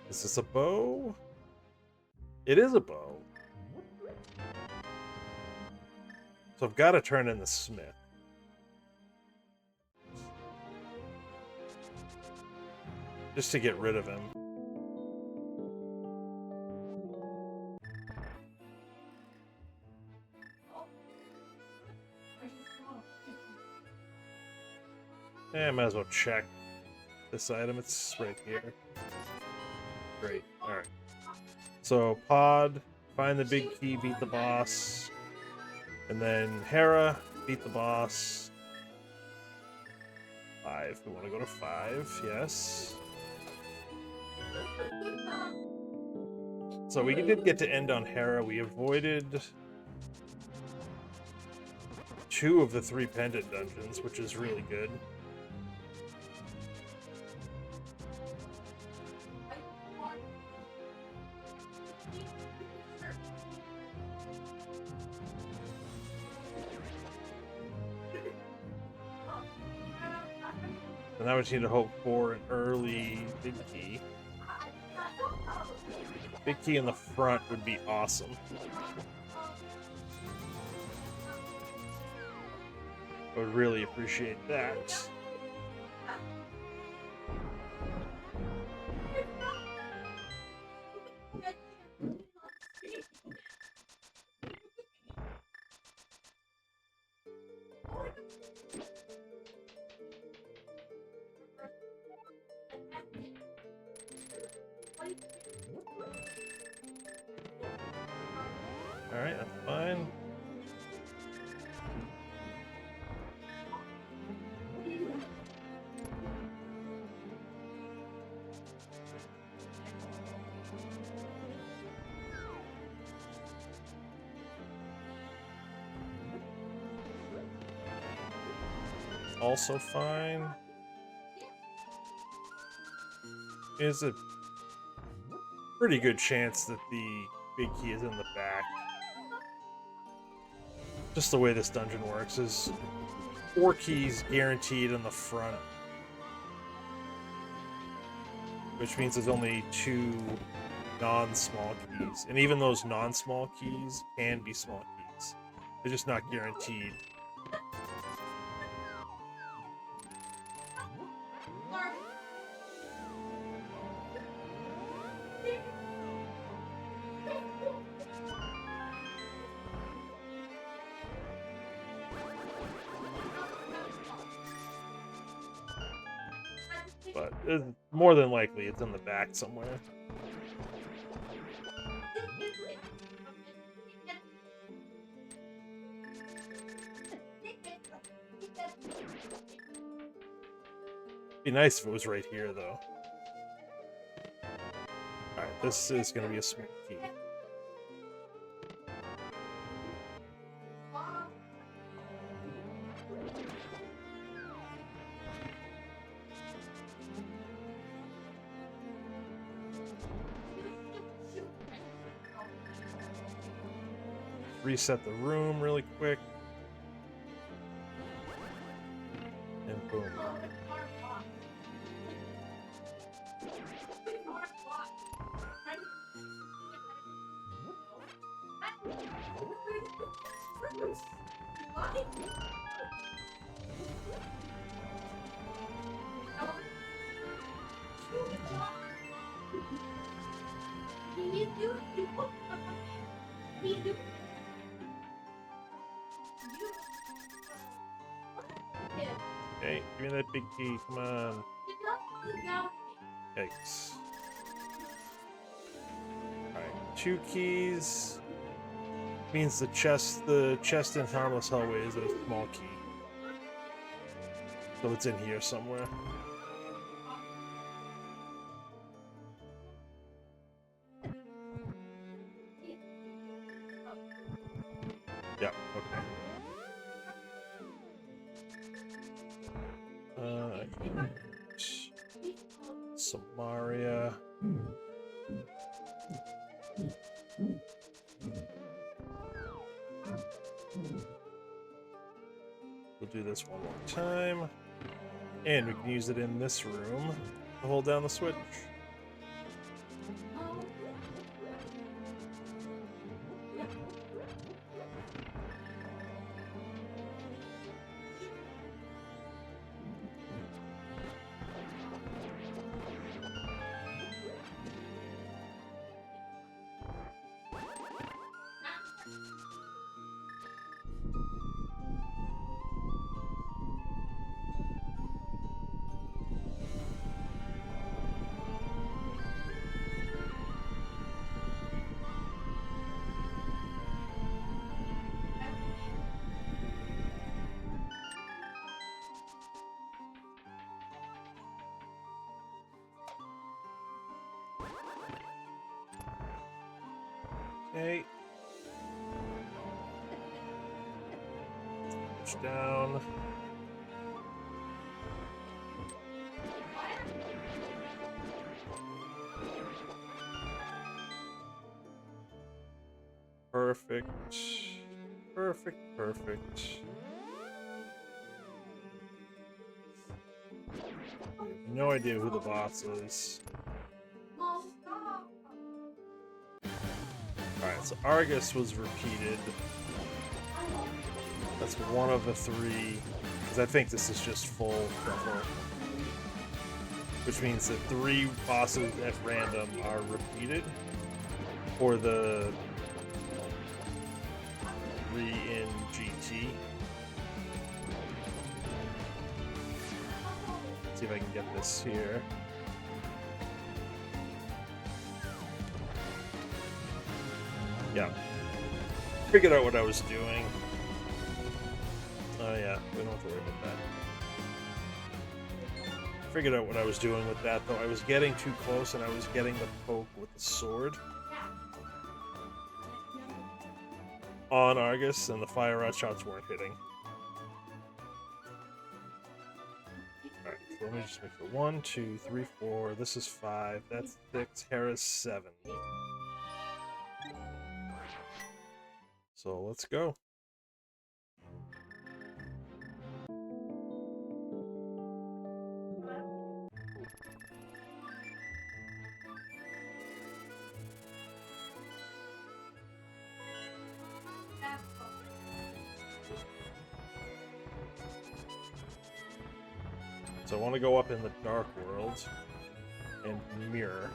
Is this a bow? It is a bow. So I've got to turn in the smith. Just to get rid of him. Yeah, I might as well check this item. It's right here. Great. Alright. So, Pod, find the big key, beat the boss. And then Hera, beat the boss. 5. We want to go to 5, yes. So we did get to end on Hera. We avoided 2 of the 3 pendant dungeons, which is really good. So now we just need to hope for an early big key. Big key in the front would be awesome. I would really appreciate that. Alright, that's fine. Also fine. There's a pretty good chance that the big key is in the back. Just the way this dungeon works is 4 keys guaranteed in the front, which means there's only 2 non-small keys, and even those non-small keys can be small keys. They're just not guaranteed. But more than likely it's in the back somewhere. Be nice if it was right here, though. Alright, this is going to be a small key. Reset the room really quick. And boom. Okay, give me that big key, come on. Yikes. Alright, 2 keys. Means the chest in Harmless Hallway is a small key. So it's in here somewhere. Yeah, okay. Samaria. We'll do this one more time. And we can use it in this room to hold down the switch. Okay. Push down. Perfect. Perfect, perfect. I have no idea who the boss is. Alright, so Argus was repeated. That's one of the three, because I think this is just full truffle. Which means that 3 bosses at random are repeated for the 3 in GT. Let's see if I can get this here. Yeah. Figured out what I was doing. Oh yeah, we don't have to worry about that. Figured out what I was doing with that, though. I was getting too close and I was getting the poke with the sword on Argus, and the fire rod shots weren't hitting. Alright, so let me just make it 1, 2, 3, 4. This is 5. That's 6. Hera's 7. So let's go. So I want to go up in the Dark World and mirror.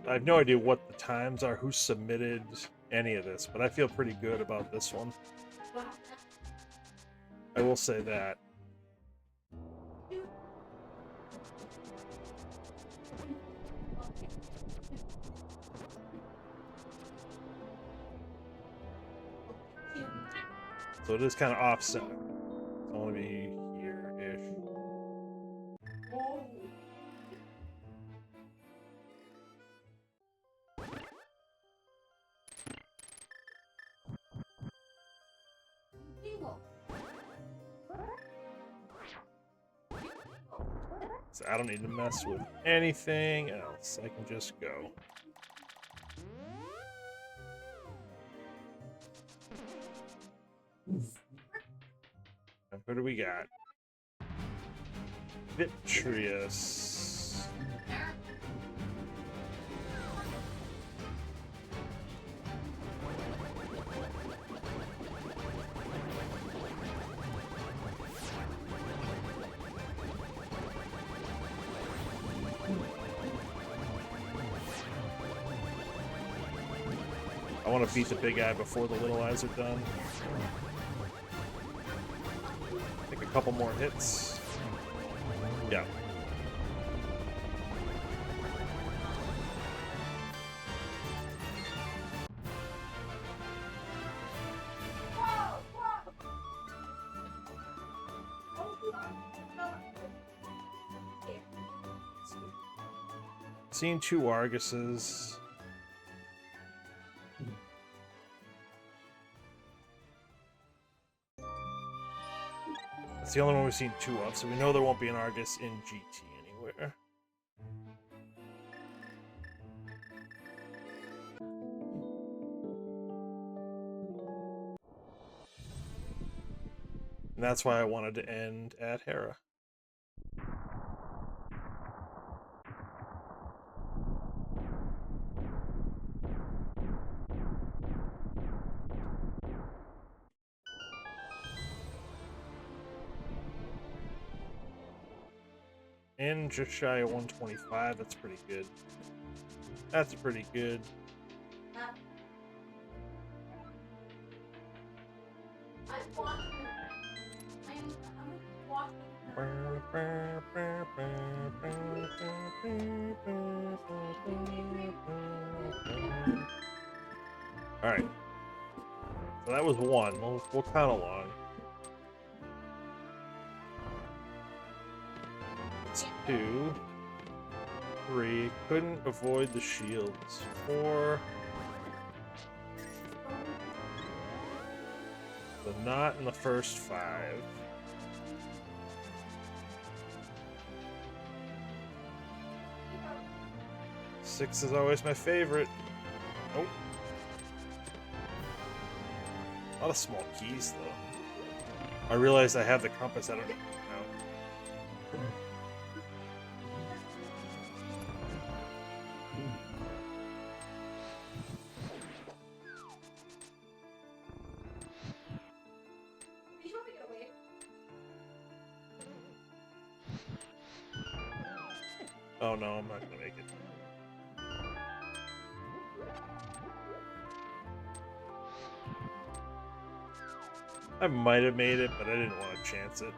I have no idea what the times are, who submitted any of this, but I feel pretty good about this one. I will say that. So it is kind of offset. I want to be here-ish. So I don't need to mess with anything else. I can just go. And who do we got? Vitreous. I want to beat the big eye before the little eyes are done. Take a couple more hits. Yeah. Seen 2 Arguses. That's the only one we've seen 2 of, so we know there won't be an Argus in GT anywhere. And that's why I wanted to end at Hera. And just shy of 125. That's pretty good. That's pretty good. Alright. So that was one. We'll count along. It's 2, 3. Couldn't avoid the shields. 4. So not in the first 5. 6 is always my favorite. Nope. A lot of small keys, though. I realized I have the compass. I don't know. Oh no, I'm not gonna make it. I might have made it, but I didn't want to chance it.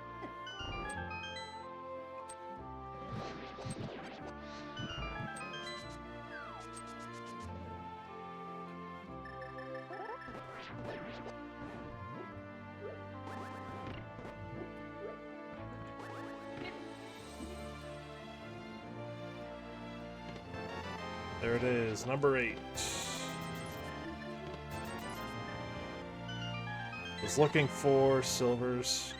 There it is, number 8. Was looking for silvers.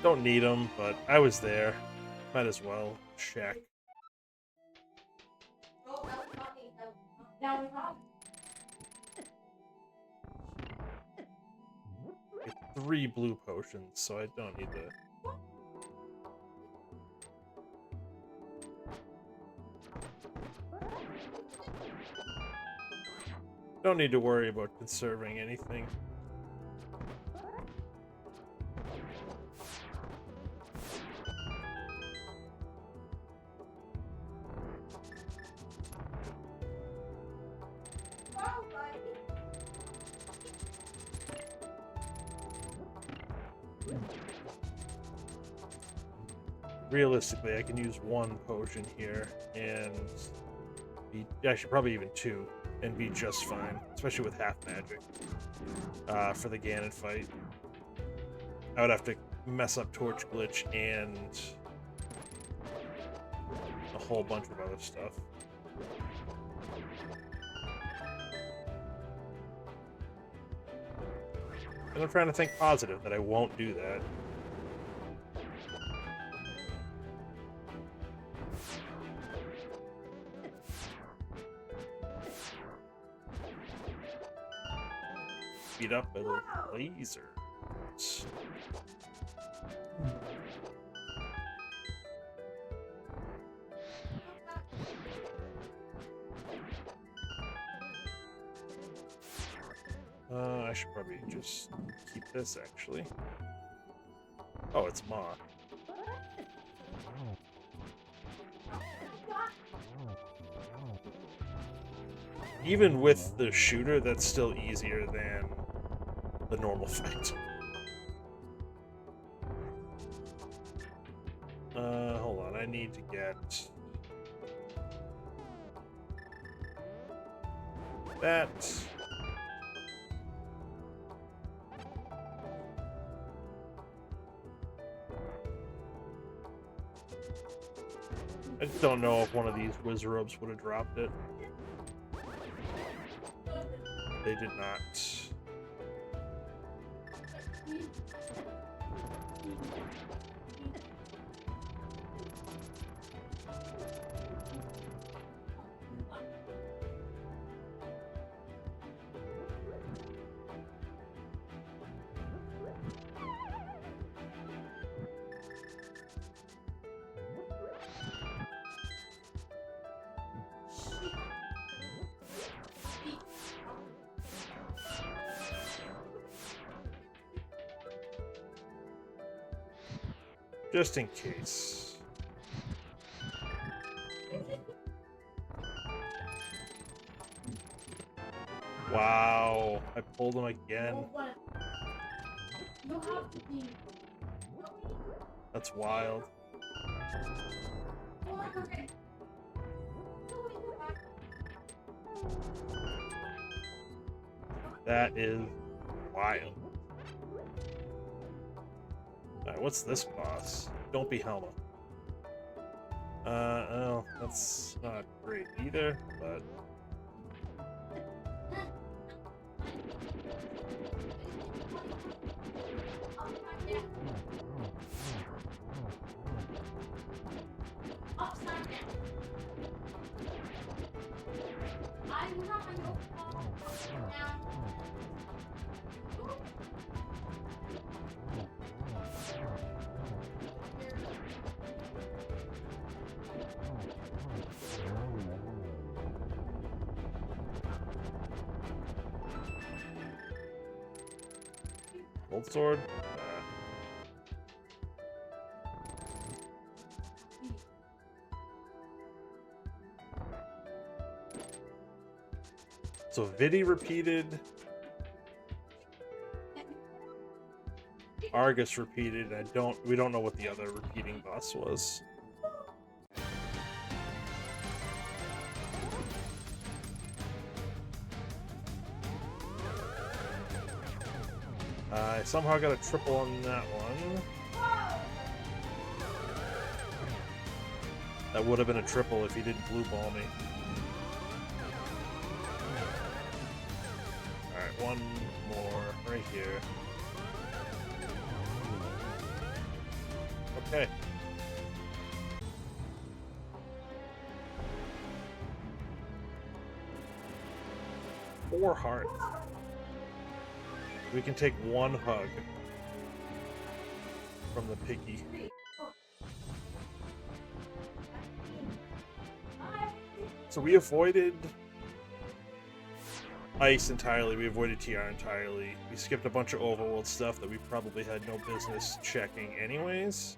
Don't need them, but I was there. Might as well check. Get 3 blue potions, so I don't need to. Don't need to worry about conserving anything. Realistically, I can use 1 potion here and be actually probably even 2. And be just fine, especially with half magic for the Ganon fight. I would have to mess up Torch Glitch and a whole bunch of other stuff. And I'm trying to think positive that I won't do that. Beat up by the lasers. I should probably just keep this, actually. Oh, it's Ma. Even with the shooter, that's still easier than the normal fight. Hold on, I need to get that. I just don't know if one of these Wizrobes would have dropped it. They did not. Just in case. Wow, I pulled him again. That's wild. That is wild. Alright, what's this boss? Don't be Helma. Oh, that's not great either, but... Gold sword? So Vidi repeated. Argus repeated. We don't know what the other repeating boss was. I somehow got a triple on that one. That would have been a triple if he didn't blue ball me. Alright, one more right here. Okay. Four hearts. We can take one hug from the piggy. So we avoided Ice entirely, we avoided TR entirely. We skipped a bunch of overworld stuff that we probably had no business checking anyways.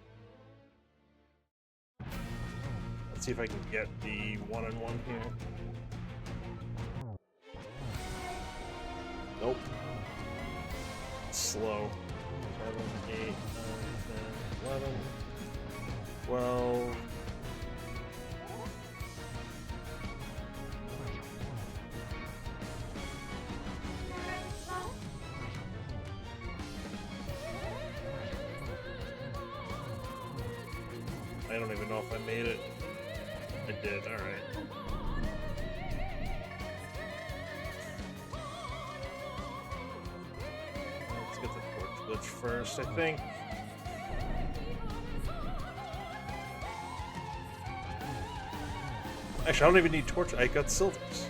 Let's see if I can get the one-on-one here. Nope. Slow. 7, 8, 9, 10, 11, 12. I don't even know if I made it. I did, alright. Let's get the torch glitch first, I think. Actually, I don't even need torch, I got silvers.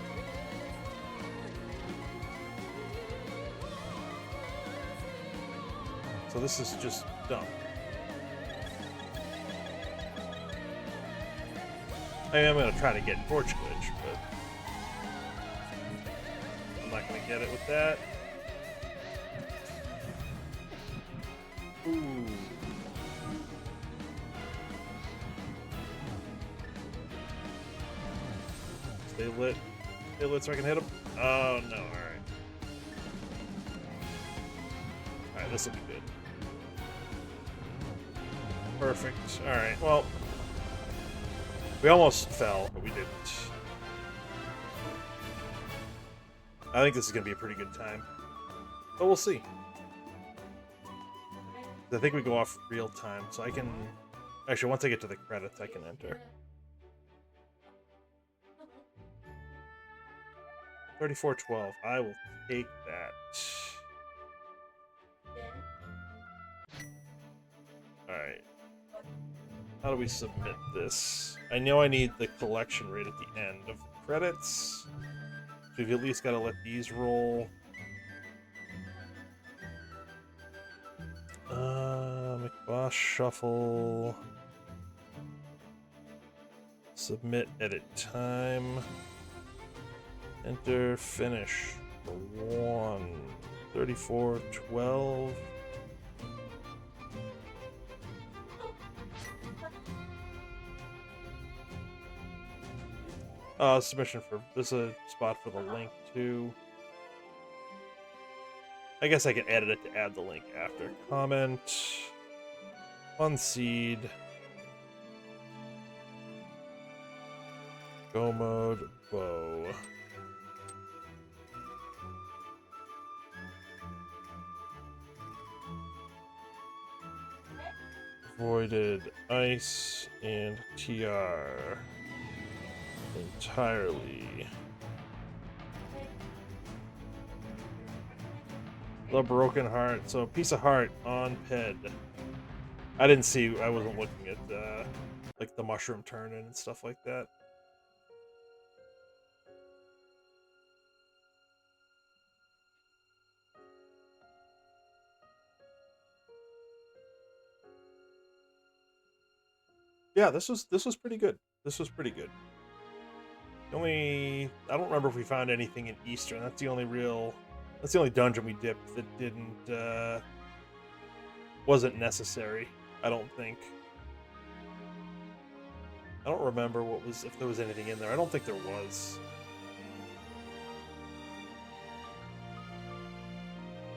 So this is just dumb. I am going to try to get torch glitch, but I'm not going to get it with that. Ooh. Stay lit. Stay lit so I can hit him. Oh, no. Alright. Alright, this will be good. Perfect. Alright, well... We almost fell, but we didn't. I think this is going to be a pretty good time. But we'll see. I think we go off real time, so I can... Actually, once I get to the credits, I can enter. 3412. I will take that. Alright. How do we submit this? I know I need the collection rate at the end of the credits. So we've at least got to let these roll. McBoss shuffle. Submit edit time. Enter finish. 1. 3412. Submission for this is a spot for the link too. I guess I can edit it to add the link after. Comment. Fun seed. Go mode. Bow. Avoided ice and TR entirely. The broken heart. So piece of heart on Ped. I didn't see. I wasn't looking at like the mushroom turn in and stuff like that. Yeah, this was pretty good. This was pretty good. I don't remember if we found anything in Eastern. That's the only dungeon we dipped that didn't wasn't necessary. I don't think. I don't remember if there was anything in there. I don't think there was.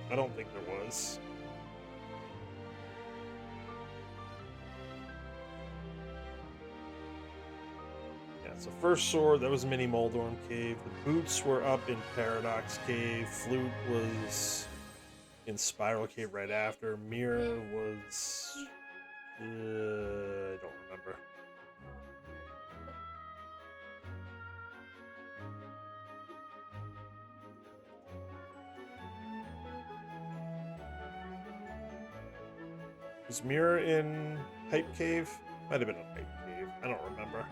I don't think there was. So first sword, that was Mini Moldorm Cave. The boots were up in Paradox Cave. Flute was in Spiral Cave right after. Mirror was... I don't remember. Was Mirror in Pipe Cave? Might have been a Pipe Cave. I don't remember.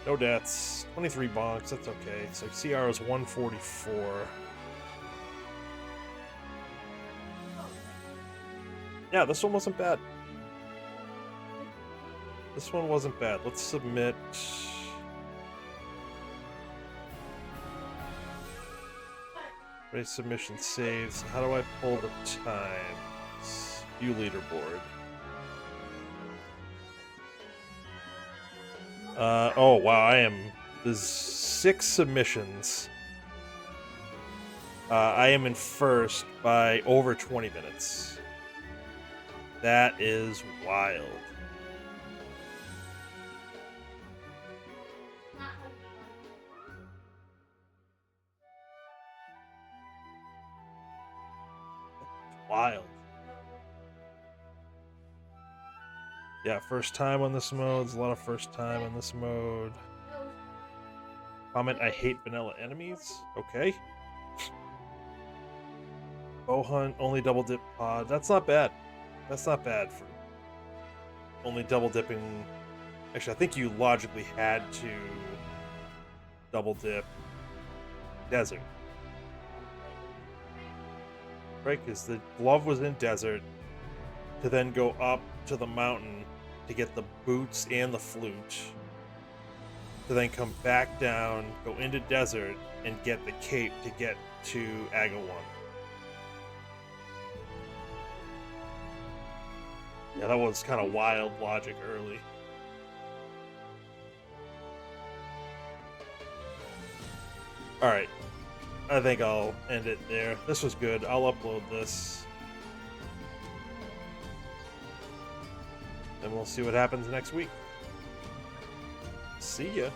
No deaths. 23 bonks. That's okay. So CR is 144. Yeah, this one wasn't bad. This one wasn't bad. Let's submit. Race submission saves. How do I pull the times? View leaderboard. Oh wow, there's 6 submissions. I am in first by over 20 minutes. That is wild. Wild. Yeah, first time on this mode. There's a lot of first time on this mode. Comment, I hate vanilla enemies. Okay. Bow hunt, only double dip pod. That's not bad. That's not bad for only double dipping. Actually, I think you logically had to double dip desert. Right, because the glove was in desert to then go up to the mountain to get the boots and the flute, to then come back down, go into desert, and get the cape to get to Aga 1. Yeah, that was kind of wild logic early. Alright, I think I'll end it there. This was good. I'll upload this. And we'll see what happens next week. See ya.